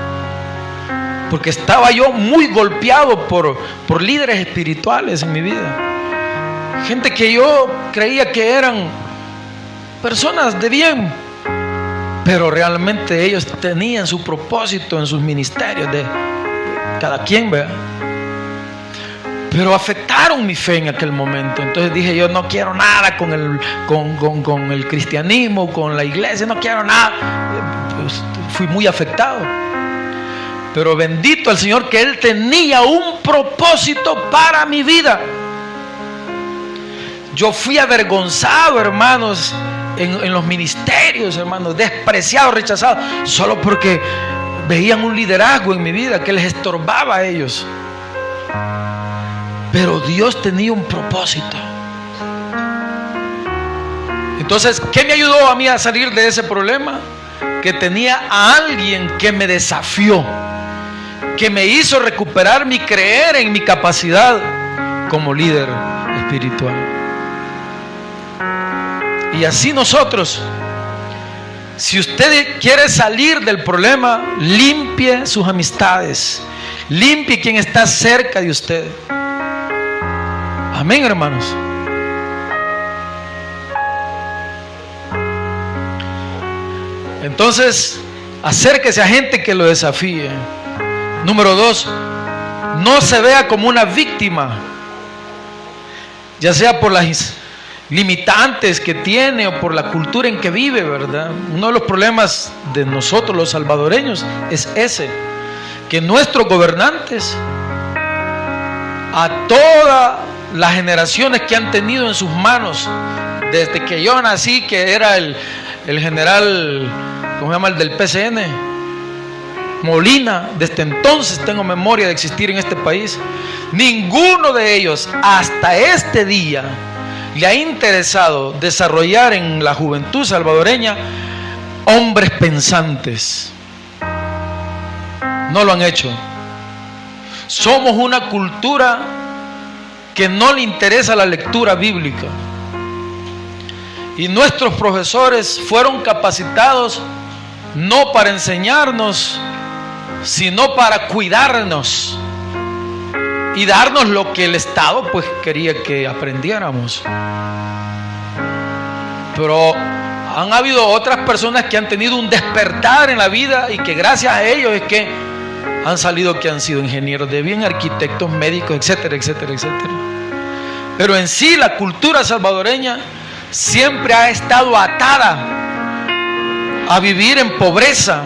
Porque estaba yo muy golpeado por líderes espirituales en mi vida. Gente que yo creía que eran personas de bien, pero realmente ellos tenían su propósito en sus ministerios de cada quien, ¿verdad? Pero afectaron mi fe en aquel momento. Entonces dije: yo no quiero nada con el cristianismo, con la iglesia, no quiero nada. Pues fui muy afectado. Pero bendito el Señor que Él tenía un propósito para mi vida. Yo fui avergonzado, hermanos, en los ministerios, hermanos, despreciado, rechazado, solo porque veían un liderazgo en mi vida que les estorbaba a ellos. Pero Dios tenía un propósito. Entonces, ¿qué me ayudó a mí a salir de ese problema? Que tenía a alguien que me desafió, que me hizo recuperar mi creer en mi capacidad como líder espiritual. Y así nosotros, si usted quiere salir del problema, limpie sus amistades, limpie quien está cerca de usted. Amén, hermanos. Entonces, acérquese a gente que lo desafíe. Número 2, no se vea como una víctima, ya sea por las limitantes que tiene o por la cultura en que vive, ¿verdad? Uno de los problemas de nosotros los salvadoreños es ese, que nuestros gobernantes, a todas las generaciones que han tenido en sus manos, desde que yo nací, que era el general, ¿cómo se llama? El del PCN, Molina, desde entonces tengo memoria de existir en este país. Ninguno de ellos hasta este día le ha interesado desarrollar en la juventud salvadoreña hombres pensantes. No lo han hecho. Somos una cultura que no le interesa la lectura bíblica. Y nuestros profesores fueron capacitados no para enseñarnos, sino para cuidarnos y darnos lo que el Estado pues quería que aprendiéramos. Pero han habido otras personas que han tenido un despertar en la vida y que gracias a ellos es que Han salido que han sido ingenieros de bien, arquitectos, médicos, etcétera, etcétera, etcétera. Pero en sí la cultura salvadoreña siempre ha estado atada a vivir en pobreza.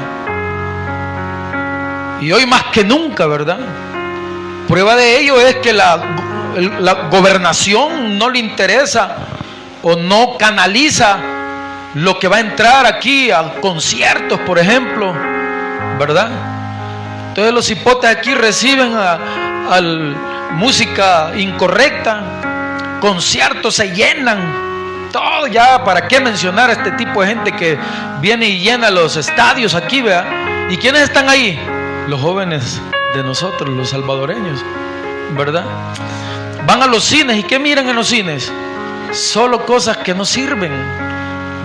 Y hoy más que nunca, ¿verdad? Prueba de ello es que la gobernación no le interesa o no canaliza lo que va a entrar aquí a conciertos, por ejemplo, ¿verdad? Entonces los hipotes aquí reciben a música incorrecta, conciertos se llenan, todo ya, ¿para qué mencionar a este tipo de gente que viene y llena los estadios aquí, ¿verdad? ¿Y quiénes están ahí? Los jóvenes de nosotros, los salvadoreños, ¿verdad? Van a los cines, ¿y qué miran en los cines? Solo cosas que no sirven,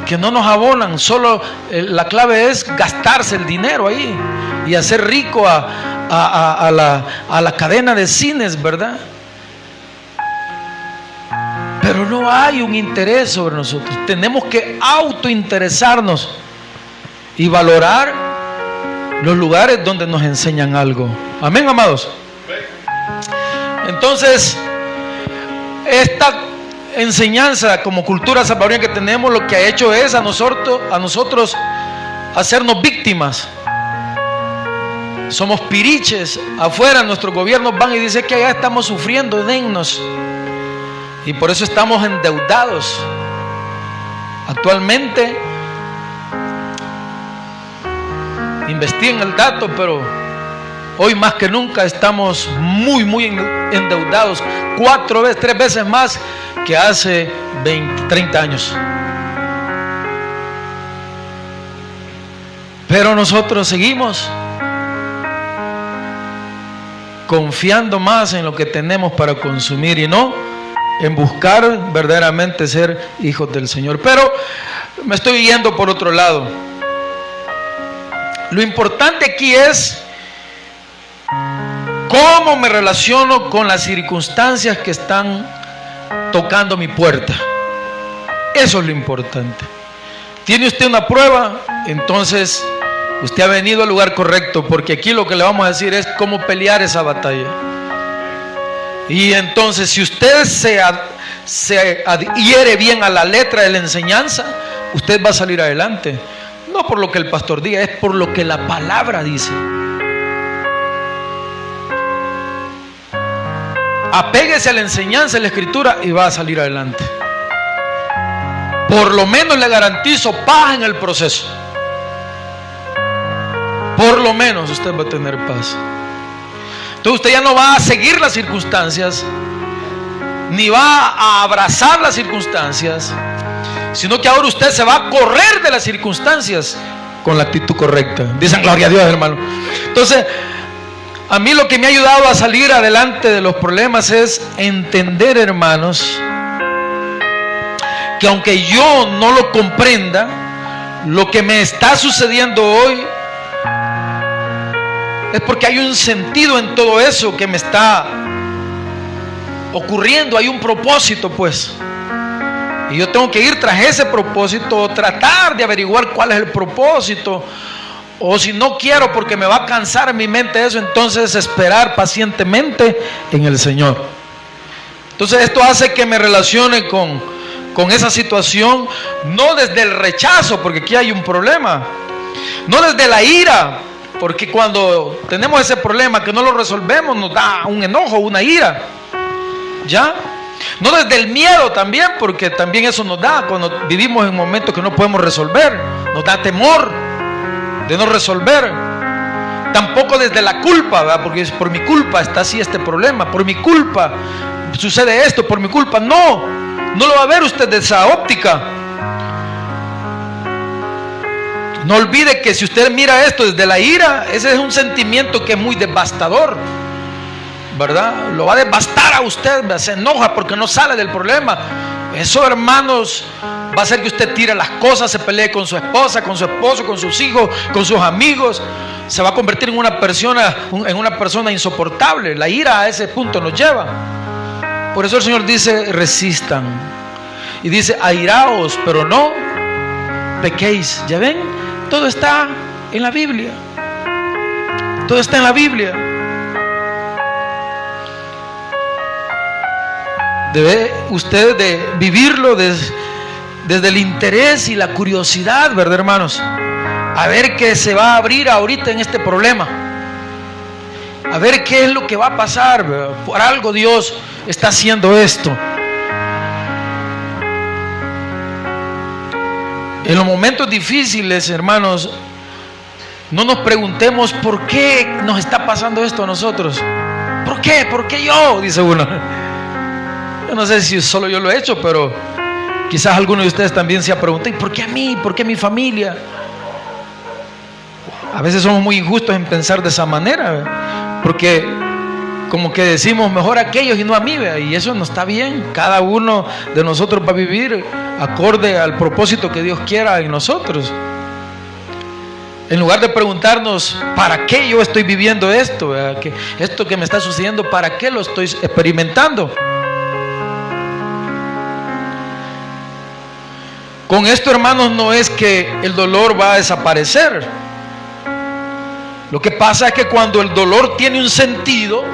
que no nos abonan. Solo la clave es gastarse el dinero ahí y hacer rico a la cadena de cines, ¿verdad? Pero no hay un interés sobre nosotros. Tenemos que autointeresarnos y valorar los lugares donde nos enseñan algo. Amén, amados. Entonces, esta enseñanza como cultura salvadoreña que tenemos, lo que ha hecho es a nosotros hacernos víctimas. Somos piriches. Afuera nuestros gobiernos van y dicen que allá estamos sufriendo, dennos. Y por eso estamos endeudados. Actualmente, investiguen el dato, pero hoy más que nunca estamos muy endeudados. 3 veces más que hace 30 años. Pero nosotros seguimos confiando más en lo que tenemos para consumir y no en buscar verdaderamente ser hijos del Señor. Pero me estoy yendo por otro lado. Lo importante aquí es cómo me relaciono con las circunstancias que están tocando mi puerta. Eso es lo importante. ¿Tiene usted una prueba? Entonces usted ha venido al lugar correcto, porque aquí lo que le vamos a decir es cómo pelear esa batalla. Y entonces, si usted se adhiere bien a la letra de la enseñanza, usted va a salir adelante. No por lo que el pastor diga, es por lo que la palabra dice. Apéguese a la enseñanza, a la escritura, y va a salir adelante. Por lo menos le garantizo paz en el proceso. Por lo menos usted va a tener paz. Entonces usted ya no va a seguir las circunstancias, ni va a abrazar las circunstancias, sino que ahora usted se va a correr de las circunstancias con la actitud correcta. Dicen gloria a Dios, hermano. Entonces, a mí lo que me ha ayudado a salir adelante de los problemas es entender, hermanos, que aunque yo no lo comprenda, lo que me está sucediendo hoy es porque hay un sentido en todo eso que me está ocurriendo. Hay un propósito, pues, y yo tengo que ir tras ese propósito, o tratar de averiguar cuál es el propósito. O si no quiero, porque me va a cansar en mi mente eso, entonces esperar pacientemente en el Señor. Entonces esto hace que me relacione con esa situación, no desde el rechazo, porque aquí hay un problema, no desde la ira, porque cuando tenemos ese problema que no lo resolvemos, nos da un enojo, una ira, ¿ya? No desde el miedo también, porque también eso nos da cuando vivimos en momentos que no podemos resolver, nos da temor de no resolver. Tampoco desde la culpa, ¿verdad? Porque es por mi culpa está así este problema, por mi culpa sucede esto, por mi culpa. No lo va a ver usted de esa óptica. No olvide que si usted mira esto desde la ira, ese es un sentimiento que es muy devastador, ¿verdad? Lo va a devastar a usted, se enoja porque no sale del problema. Eso, hermanos, va a hacer que usted tire las cosas, se pelee con su esposa, con su esposo, con sus hijos, con sus amigos. Se va a convertir en una persona insoportable. La ira a ese punto nos lleva. Por eso el Señor dice, resistan. Y dice, airaos, pero no pequéis. ¿Ya ven? Todo está en la Biblia. Todo está en la Biblia. Debe usted de vivirlo desde el interés y la curiosidad, ¿verdad, hermanos? A ver qué se va a abrir ahorita en este problema. A ver qué es lo que va a pasar, ¿verdad? Por algo Dios está haciendo esto. En los momentos difíciles, hermanos, no nos preguntemos por qué nos está pasando esto a nosotros. ¿Por qué? ¿Por qué yo? Dice uno. Yo no sé si solo yo lo he hecho, pero quizás alguno de ustedes también se ha preguntado: ¿y por qué a mí? ¿Por qué a mi familia? A veces somos muy injustos en pensar de esa manera, ¿verdad? Porque como que decimos mejor a aquellos y no a mí, ¿verdad? Y eso no está bien. Cada uno de nosotros va a vivir acorde al propósito que Dios quiera en nosotros. En lugar de preguntarnos ¿para qué yo estoy viviendo esto? ¿Verdad? Que esto que me está sucediendo, ¿para qué lo estoy experimentando? Con esto, hermanos, no es que el dolor va a desaparecer. Lo que pasa es que cuando el dolor tiene un sentido,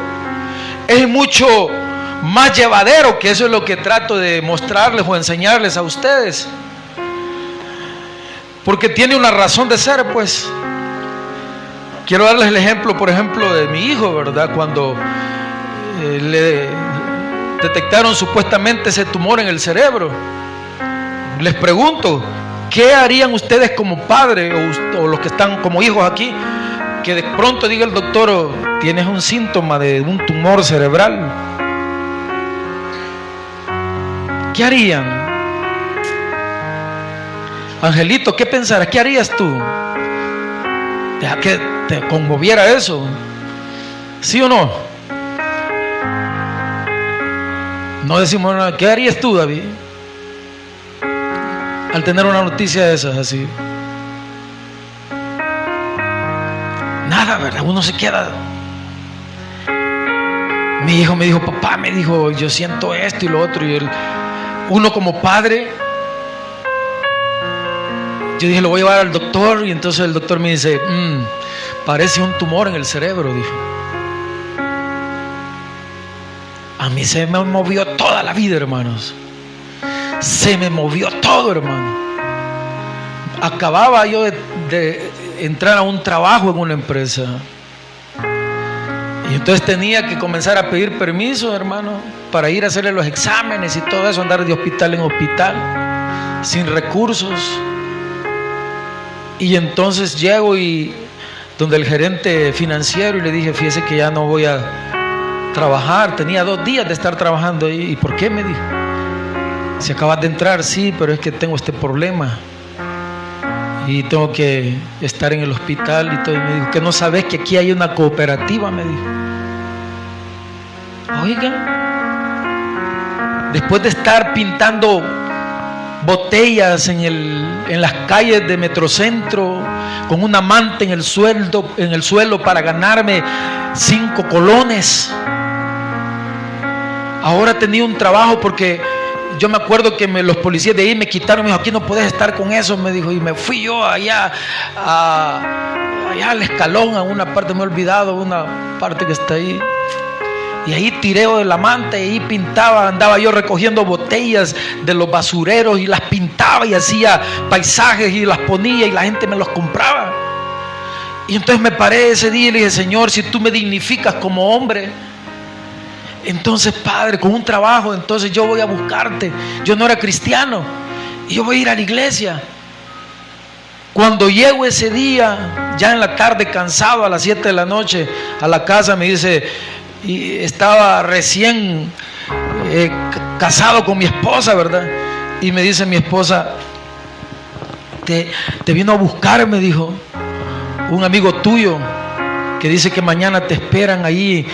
es mucho más llevadero, que eso es lo que trato de mostrarles o enseñarles a ustedes. Porque tiene una razón de ser, pues. Quiero darles el ejemplo, por ejemplo, de mi hijo, ¿verdad? Cuando le detectaron supuestamente ese tumor en el cerebro. Les pregunto, ¿qué harían ustedes como padres o los que están como hijos aquí? Que de pronto diga el doctor: oh, tienes un síntoma de un tumor cerebral. ¿Qué harían? Angelito, ¿qué pensarás? ¿Qué harías tú? Deja que te conmoviera eso. ¿Sí o no? No decimos nada. ¿Qué harías tú, David, al tener una noticia de esas así? Nada, ¿verdad? Uno se queda. Mi hijo me dijo: papá, me dijo, yo siento esto y lo otro. Y uno como padre, yo dije: lo voy a llevar al doctor. Y entonces el doctor me dice: parece un tumor en el cerebro, dijo. A mí se me movió toda la vida, hermanos. Se me movió todo, hermano. Acababa yo de entrar a un trabajo en una empresa. Y entonces tenía que comenzar a pedir permiso, hermano, para ir a hacerle los exámenes y todo eso, andar de hospital en hospital, sin recursos. Y entonces llego y donde el gerente financiero y le dije: fíjese que ya no voy a trabajar. Tenía 2 días de estar trabajando ahí. ¿Y por qué? Me dijo. Si acabas de entrar. Sí, pero es que tengo este problema y tengo que estar en el hospital y todo. Y me dijo: ¿que no sabes que aquí hay una cooperativa? Me dijo. Oiga, después de estar pintando botellas en las calles de Metrocentro, con una manta en el suelo para ganarme 5 colones, ahora tenía un trabajo, porque yo me acuerdo que los policías de ahí me quitaron. Me dijo: aquí no puedes estar con eso, me dijo. Y me fui yo allá al escalón, a una parte, me he olvidado, una parte que está ahí. Y ahí tiré de la manta y ahí pintaba. Andaba yo recogiendo botellas de los basureros y las pintaba y hacía paisajes y las ponía y la gente me los compraba. Y entonces me paré ese día y le dije: Señor, si tú me dignificas como hombre, entonces, Padre, con un trabajo, entonces yo voy a buscarte. Yo no era cristiano y yo voy a ir a la iglesia. Cuando llego ese día, ya en la tarde, cansado, a las 7 de la noche, a la casa, me dice, y estaba recién casado con mi esposa, ¿verdad? Y me dice mi esposa: te vino a buscar, me dijo, un amigo tuyo que dice que mañana te esperan ahí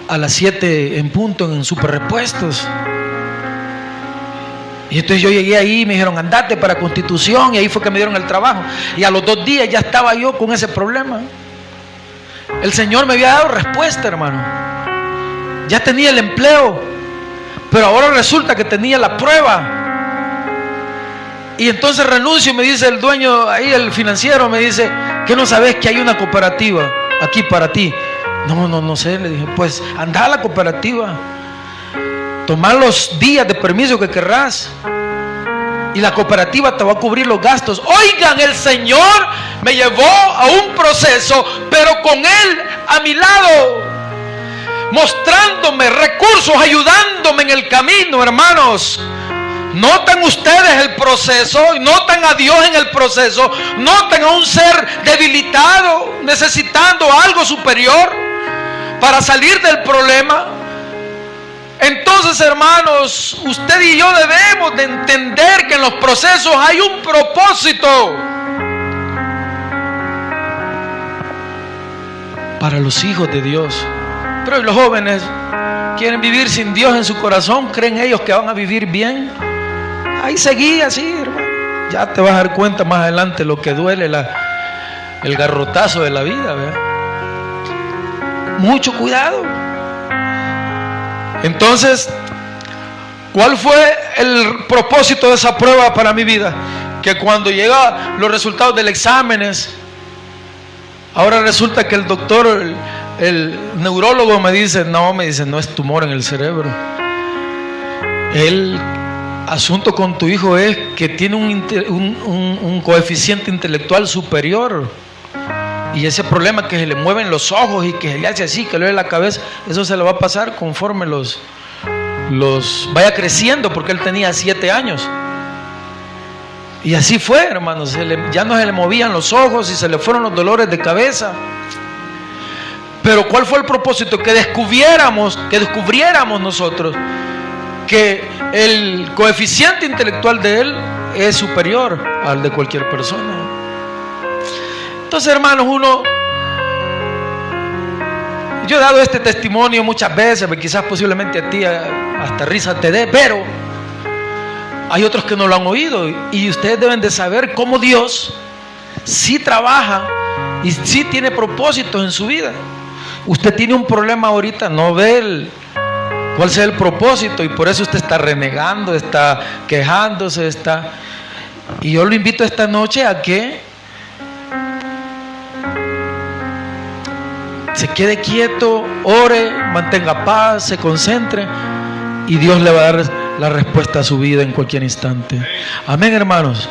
a las 7 en punto en Superrepuestos. Y entonces yo llegué ahí y me dijeron: andate para Constitución. Y ahí fue que me dieron el trabajo. Y a los 2 días ya estaba yo con ese problema. El Señor me había dado respuesta, hermano. Ya tenía el empleo, pero ahora resulta que tenía la prueba. Y entonces renuncio. Me dice el dueño ahí, el financiero, me dice: ¿qué no sabes que hay una cooperativa? aquí para ti. No sé, le dije, pues anda a la cooperativa, toma los días de permiso que querrás y la cooperativa te va a cubrir los gastos. Oigan, el Señor me llevó a un proceso, pero con Él a mi lado, mostrándome recursos, ayudándome en el camino, hermanos. Notan ustedes el proceso, notan a Dios en el proceso, notan a un ser debilitado, necesitando algo superior para salir del problema. Entonces, hermanos, usted y yo debemos de entender que en los procesos hay un propósito para los hijos de Dios. Pero los jóvenes quieren vivir sin Dios en su corazón, creen ellos que van a vivir bien. Ahí seguí así, hermano. Ya te vas a dar cuenta más adelante lo que duele, el garrotazo de la vida, ¿verdad? Mucho cuidado. Entonces, ¿cuál fue el propósito de esa prueba para mi vida? Que cuando llegan los resultados del exámenes, ahora resulta que el doctor, el neurólogo me dice, no es tumor en el cerebro. El asunto con tu hijo es que tiene un coeficiente intelectual superior. Y ese problema que se le mueven los ojos y que se le hace así, que le duele la cabeza, eso se le va a pasar conforme los vaya creciendo, porque él tenía 7 años. Y así fue, hermanos, ya no se le movían los ojos y se le fueron los dolores de cabeza. Pero ¿cuál fue el propósito? Que descubriéramos nosotros que el coeficiente intelectual de él es superior al de cualquier persona. Entonces, hermanos, yo he dado este testimonio muchas veces, quizás posiblemente a ti hasta risa te dé, pero hay otros que no lo han oído, y ustedes deben de saber cómo Dios sí trabaja y sí tiene propósitos en su vida. Usted tiene un problema ahorita, no ve cuál sea el propósito, y por eso usted está renegando, está quejándose, y yo lo invito esta noche a que se quede quieto, ore, mantenga paz, se concentre, y Dios le va a dar la respuesta a su vida en cualquier instante. Amén, hermanos.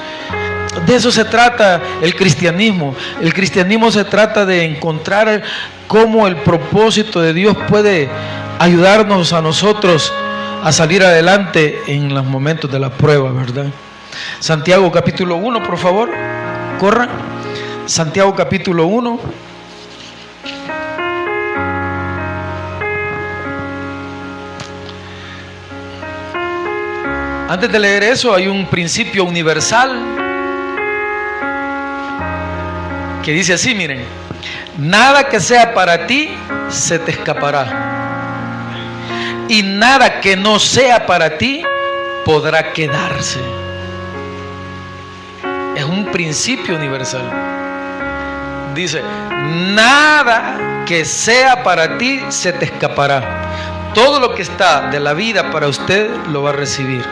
De eso se trata el cristianismo. El cristianismo se trata de encontrar cómo el propósito de Dios puede ayudarnos a nosotros a salir adelante en los momentos de la prueba, ¿verdad? Santiago capítulo 1, por favor, corran. Santiago capítulo 1. Antes de leer eso, hay un principio universal que dice así, miren: nada que sea para ti se te escapará, y nada que no sea para ti podrá quedarse. Es un principio universal. Dice: nada que sea para ti se te escapará. Todo lo que está de la vida para usted lo va a recibir.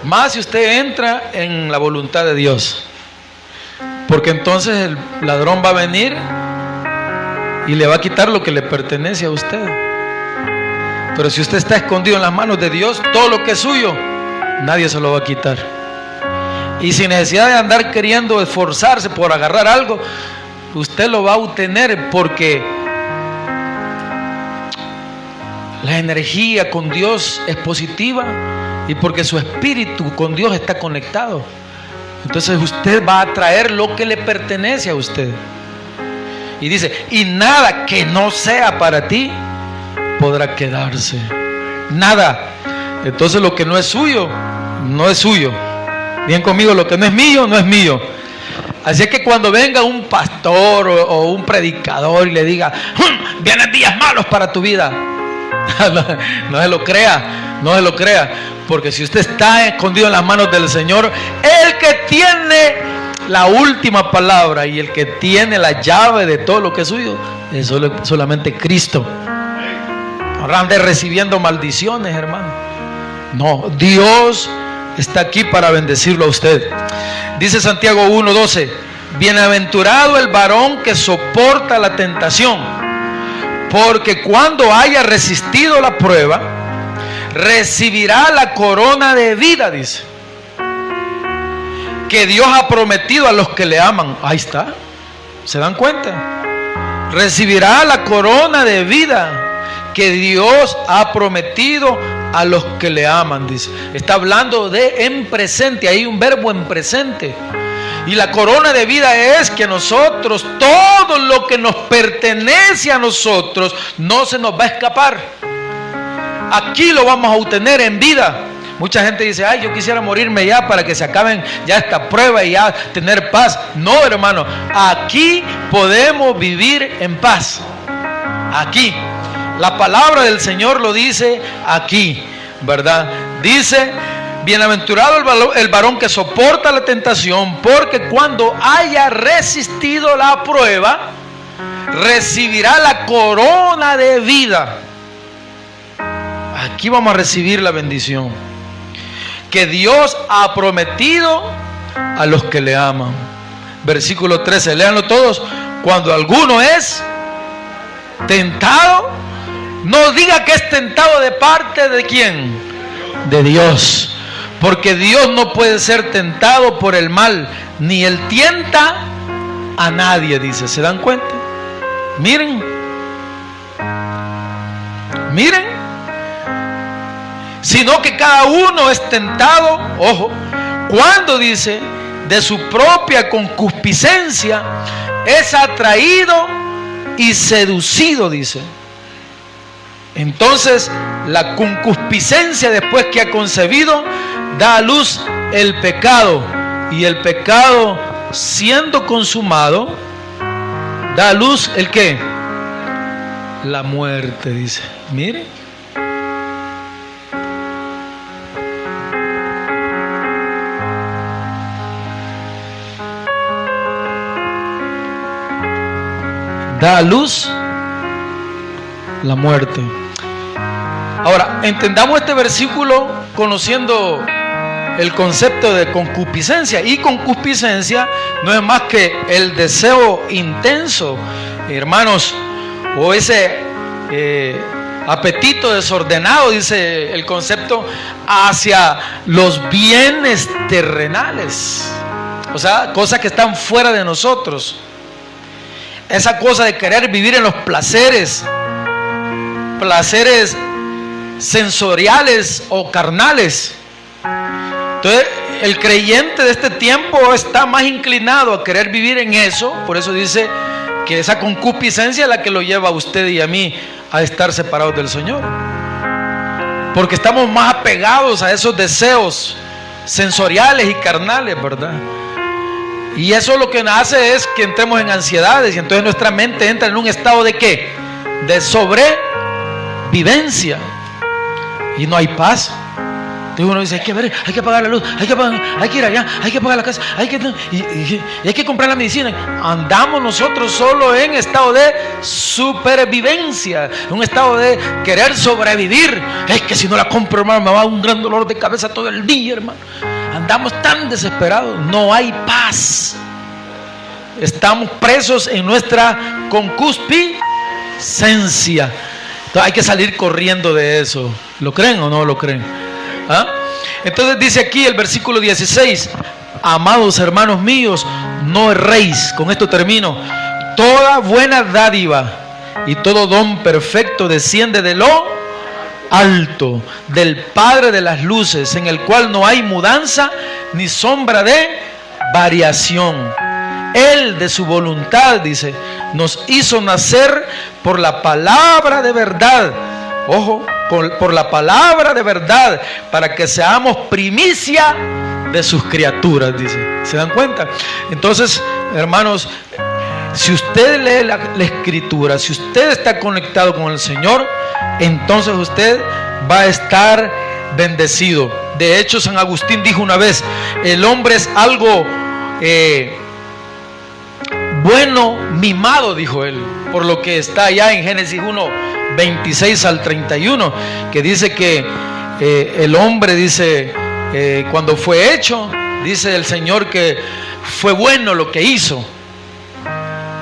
Más si usted entra en la voluntad de Dios, porque entonces el ladrón va a venir y le va a quitar lo que le pertenece a usted. Pero si usted está escondido en las manos de Dios, todo lo que es suyo, nadie se lo va a quitar. Y sin necesidad de andar queriendo esforzarse por agarrar algo, usted lo va a obtener, porque la energía con Dios es positiva y porque su espíritu con Dios está conectado. Entonces usted va a atraer lo que le pertenece a usted. Y dice: y nada que no sea para ti podrá quedarse. Nada. Entonces lo que no es suyo, no es suyo. Bien conmigo, lo que no es mío, no es mío. Así es que cuando venga un pastor o un predicador y le diga: vienen días malos para tu vida, no se lo crea, no se lo crea. Porque si usted está escondido en las manos del Señor, el que tiene la última palabra y el que tiene la llave de todo lo que es suyo es solamente Cristo. No ande recibiendo maldiciones, hermano. No, Dios está aquí para bendecirlo a usted. Dice Santiago 1:12: Bienaventurado el varón que soporta la tentación, porque cuando haya resistido la prueba, recibirá la corona de vida, dice, que Dios ha prometido a los que le aman. Ahí está, ¿se dan cuenta? Recibirá la corona de vida que Dios ha prometido a los que le aman, dice. Está hablando de en presente, hay un verbo en presente. Y la corona de vida es que nosotros, todo lo que nos pertenece a nosotros, no se nos va a escapar. Aquí lo vamos a obtener en vida. Mucha gente dice, ay, yo quisiera morirme ya para que se acaben ya esta prueba y ya tener paz. No, hermano, aquí podemos vivir en paz. Aquí. La palabra del Señor lo dice aquí, ¿verdad? Dice, bienaventurado el varón que soporta la tentación, porque cuando haya resistido la prueba, recibirá la corona de vida. Aquí vamos a recibir la bendición que Dios ha prometido a los que le aman. Versículo 13, léanlo todos. Cuando alguno es tentado, no diga que es tentado de parte de ¿quién? De Dios. Porque Dios no puede ser tentado por el mal, ni Él tienta a nadie, dice. ¿Se dan cuenta? Miren. Miren. Sino que cada uno es tentado, ojo, cuando dice, de su propia concupiscencia, es atraído y seducido, dice. Entonces, la concupiscencia, después que ha concebido, da a luz el pecado. Y el pecado, siendo consumado, da a luz ¿el qué? La muerte, dice. Mire. Da a luz la muerte. Ahora, entendamos este versículo conociendo el concepto de concupiscencia. Y concupiscencia no es más que el deseo intenso, hermanos, o ese apetito desordenado, dice el concepto, hacia los bienes terrenales. O sea, cosas que están fuera de nosotros. Esa cosa de querer vivir en los placeres sensoriales o carnales. Entonces, el creyente de este tiempo está más inclinado a querer vivir en eso. Por eso dice que esa concupiscencia es la que lo lleva a usted y a mí a estar separados del Señor. Porque estamos más apegados a esos deseos sensoriales y carnales, ¿verdad? Y eso lo que hace es que entremos en ansiedades, y entonces nuestra mente entra en un estado de ¿qué? De sobrevivencia, y no hay paz. Entonces uno dice, hay que ver, hay que apagar la luz, hay que ir allá, hay que pagar la casa, hay que comprar la medicina. Andamos nosotros solo en estado de supervivencia, un estado de querer sobrevivir. Es que si no la compro, hermano, me va a dar un gran dolor de cabeza todo el día, hermano. Andamos tan desesperados, no hay paz. Estamos presos en nuestra concupiscencia. Entonces hay que salir corriendo de eso. ¿Lo creen o no lo creen? ¿Ah? Entonces dice aquí el versículo 16: amados hermanos míos, no erréis. Con esto termino. Toda buena dádiva y todo don perfecto desciende de lo alto, del Padre de las luces, en el cual no hay mudanza ni sombra de variación. Él de su voluntad, dice, nos hizo nacer por la palabra de verdad. Ojo, por la palabra de verdad, para que seamos primicia de sus criaturas, dice. ¿Se dan cuenta? Entonces, hermanos, si usted lee la Escritura, si usted está conectado con el Señor, entonces usted va a estar bendecido. De hecho, San Agustín dijo una vez, el hombre es algo bueno, mimado, dijo él, por lo que está allá en Génesis 1, 26 al 31, que dice que el hombre, dice, cuando fue hecho, dice el Señor que fue bueno lo que hizo.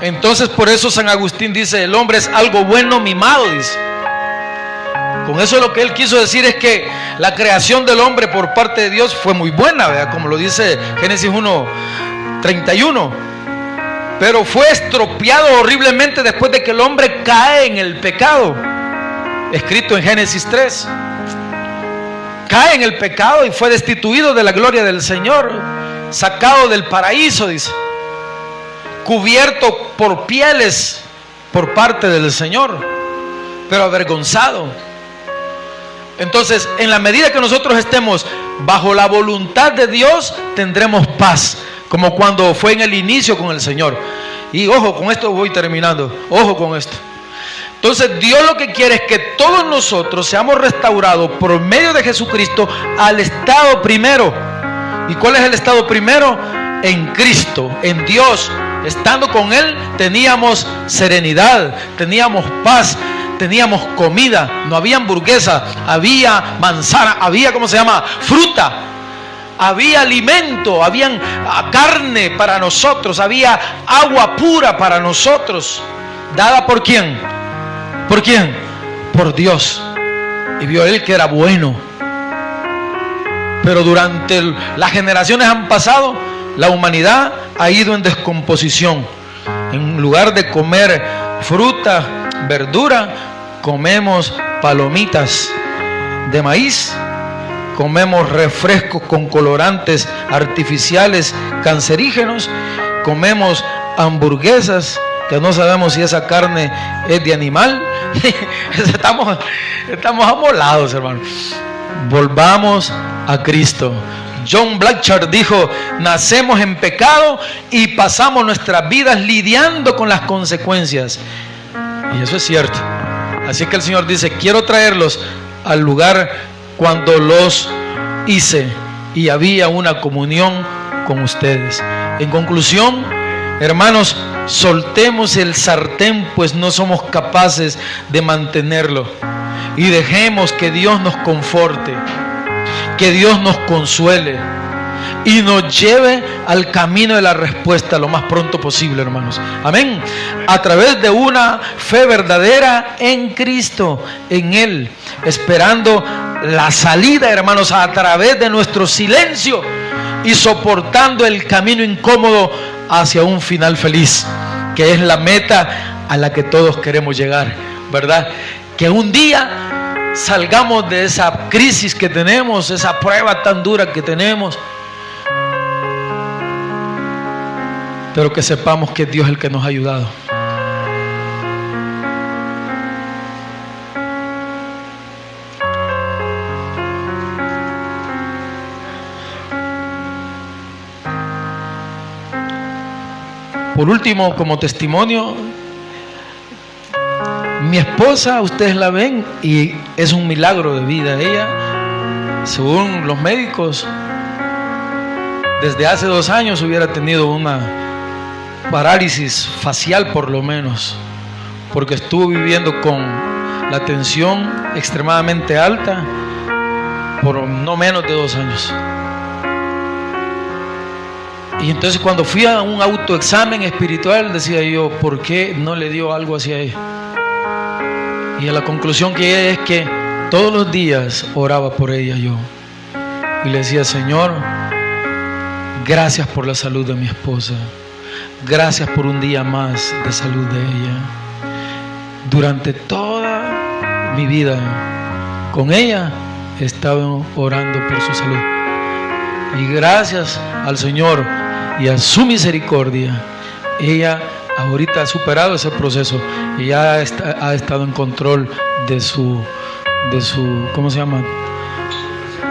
Entonces por eso San Agustín dice, el hombre es algo bueno mimado, dice. Con eso lo que él quiso decir es que la creación del hombre por parte de Dios fue muy buena, ¿verdad? Como lo dice Génesis 1:31. Pero fue estropeado horriblemente después de que el hombre cae en el pecado, escrito en Génesis 3. Cae en el pecado y fue destituido de la gloria del Señor, sacado del paraíso, dice, cubierto por pieles por parte del Señor, pero avergonzado. Entonces, en la medida que nosotros estemos bajo la voluntad de Dios, tendremos paz, como cuando fue en el inicio con el Señor. Y ojo, con esto voy terminando, ojo con esto. Entonces Dios lo que quiere es que todos nosotros seamos restaurados por medio de Jesucristo al estado primero. ¿Y cuál es el estado primero? En Cristo, en Dios. Estando con Él teníamos serenidad, teníamos paz, teníamos comida. No había hamburguesa, había manzana, había, ¿cómo se llama?, fruta. Había alimento, había carne para nosotros, había agua pura para nosotros. ¿Dada por quién? ¿Por quién? Por Dios. Y vio Él que era bueno. Pero durante las generaciones han pasado, la humanidad ha ido en descomposición. En lugar de comer fruta, verdura, comemos palomitas de maíz, comemos refrescos con colorantes artificiales cancerígenos, comemos hamburguesas que no sabemos si esa carne es de animal. Estamos amolados, hermano. Volvamos a Cristo. John Blanchard dijo: nacemos en pecado y pasamos nuestras vidas lidiando con las consecuencias. Y eso es cierto. Así que el Señor dice: quiero traerlos al lugar cuando los hice y había una comunión con ustedes. En conclusión, hermanos, soltemos el sartén, pues no somos capaces de mantenerlo, y dejemos que Dios nos conforte, que Dios nos consuele y nos lleve al camino de la respuesta lo más pronto posible, hermanos. Amén. A través de una fe verdadera en Cristo, en Él, esperando la salida, hermanos, a través de nuestro silencio y soportando el camino incómodo hacia un final feliz, que es la meta a la que todos queremos llegar, ¿verdad? Que un día salgamos de esa crisis que tenemos, esa prueba tan dura que tenemos, pero que sepamos que es Dios el que nos ha ayudado. Por último, como testimonio, mi esposa, ustedes la ven y es un milagro de vida. Ella, según los médicos, desde hace 2 años hubiera tenido una parálisis facial por lo menos, porque estuvo viviendo con la tensión extremadamente alta por no menos de 2 años. Y entonces cuando fui a un autoexamen espiritual decía yo, ¿por qué no le dio algo así a ella? Y a la conclusión que llegué es que todos los días oraba por ella yo y le decía: Señor, gracias por la salud de mi esposa, gracias por un día más de salud de ella. Durante toda mi vida con ella he estado orando por su salud, y gracias al Señor y a su misericordia, ella ahorita ha superado ese proceso y ya ha estado en control de su ¿cómo se llama?,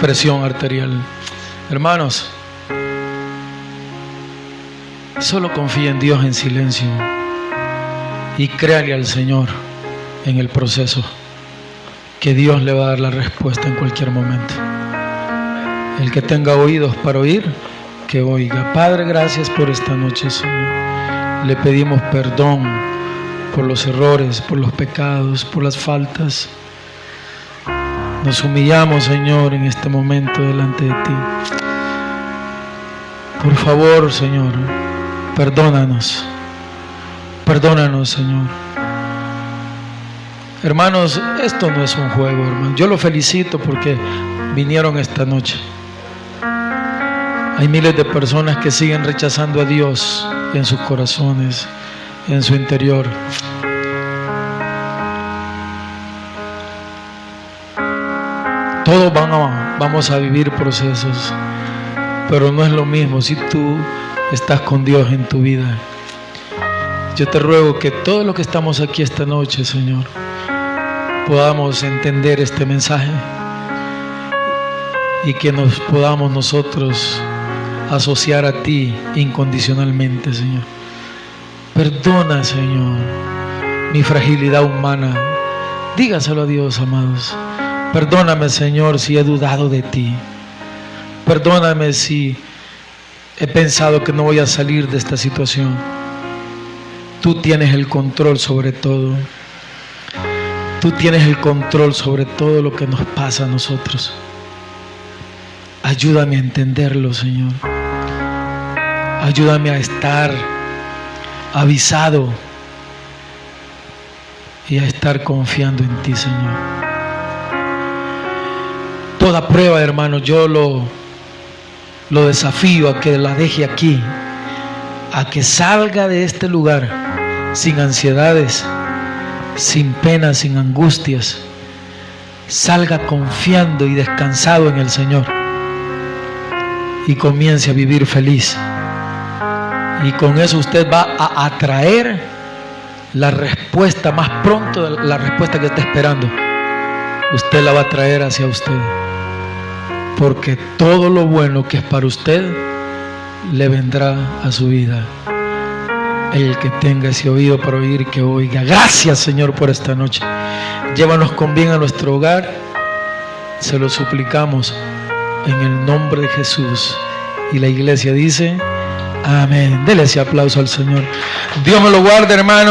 presión arterial. Hermanos, solo confíe en Dios en silencio y créale al Señor en el proceso, que Dios le va a dar la respuesta en cualquier momento. El que tenga oídos para oír, que oiga. Padre, gracias por esta noche, Señor. Le pedimos perdón por los errores, por los pecados, por las faltas. Nos humillamos, Señor, en este momento delante de ti. Por favor, Señor, perdónanos. Perdónanos, Señor. Hermanos, esto no es un juego, hermano. Yo lo felicito porque vinieron esta noche. Hay miles de personas que siguen rechazando a Dios en sus corazones, en su interior. Todos vamos a vivir procesos, pero no es lo mismo si tú estás con Dios en tu vida. Yo te ruego que todos los que estamos aquí esta noche, Señor, podamos entender este mensaje y que nos podamos nosotros asociar a ti incondicionalmente, Señor. Perdona, Señor, mi fragilidad humana. Dígaselo a Dios, amados. Perdóname, Señor, si he dudado de ti. Perdóname si he pensado que no voy a salir de esta situación. Tú tienes el control sobre todo. Tú tienes el control sobre todo lo que nos pasa a nosotros. Ayúdame a entenderlo, Señor. Ayúdame a estar avisado y a estar confiando en ti, Señor. Toda prueba, hermano, yo lo desafío a que la deje aquí, a que salga de este lugar sin ansiedades, sin penas, sin angustias. Salga confiando y descansado en el Señor y comience a vivir feliz. Y con eso usted va a atraer la respuesta más pronto, la respuesta que está esperando. Usted la va a traer hacia usted, porque todo lo bueno que es para usted le vendrá a su vida. El que tenga ese oído para oír, que oiga. Gracias, Señor, por esta noche. Llévanos con bien a nuestro hogar. Se lo suplicamos en el nombre de Jesús. Y la iglesia dice amén. Dele ese aplauso al Señor. Dios me lo guarde, hermano.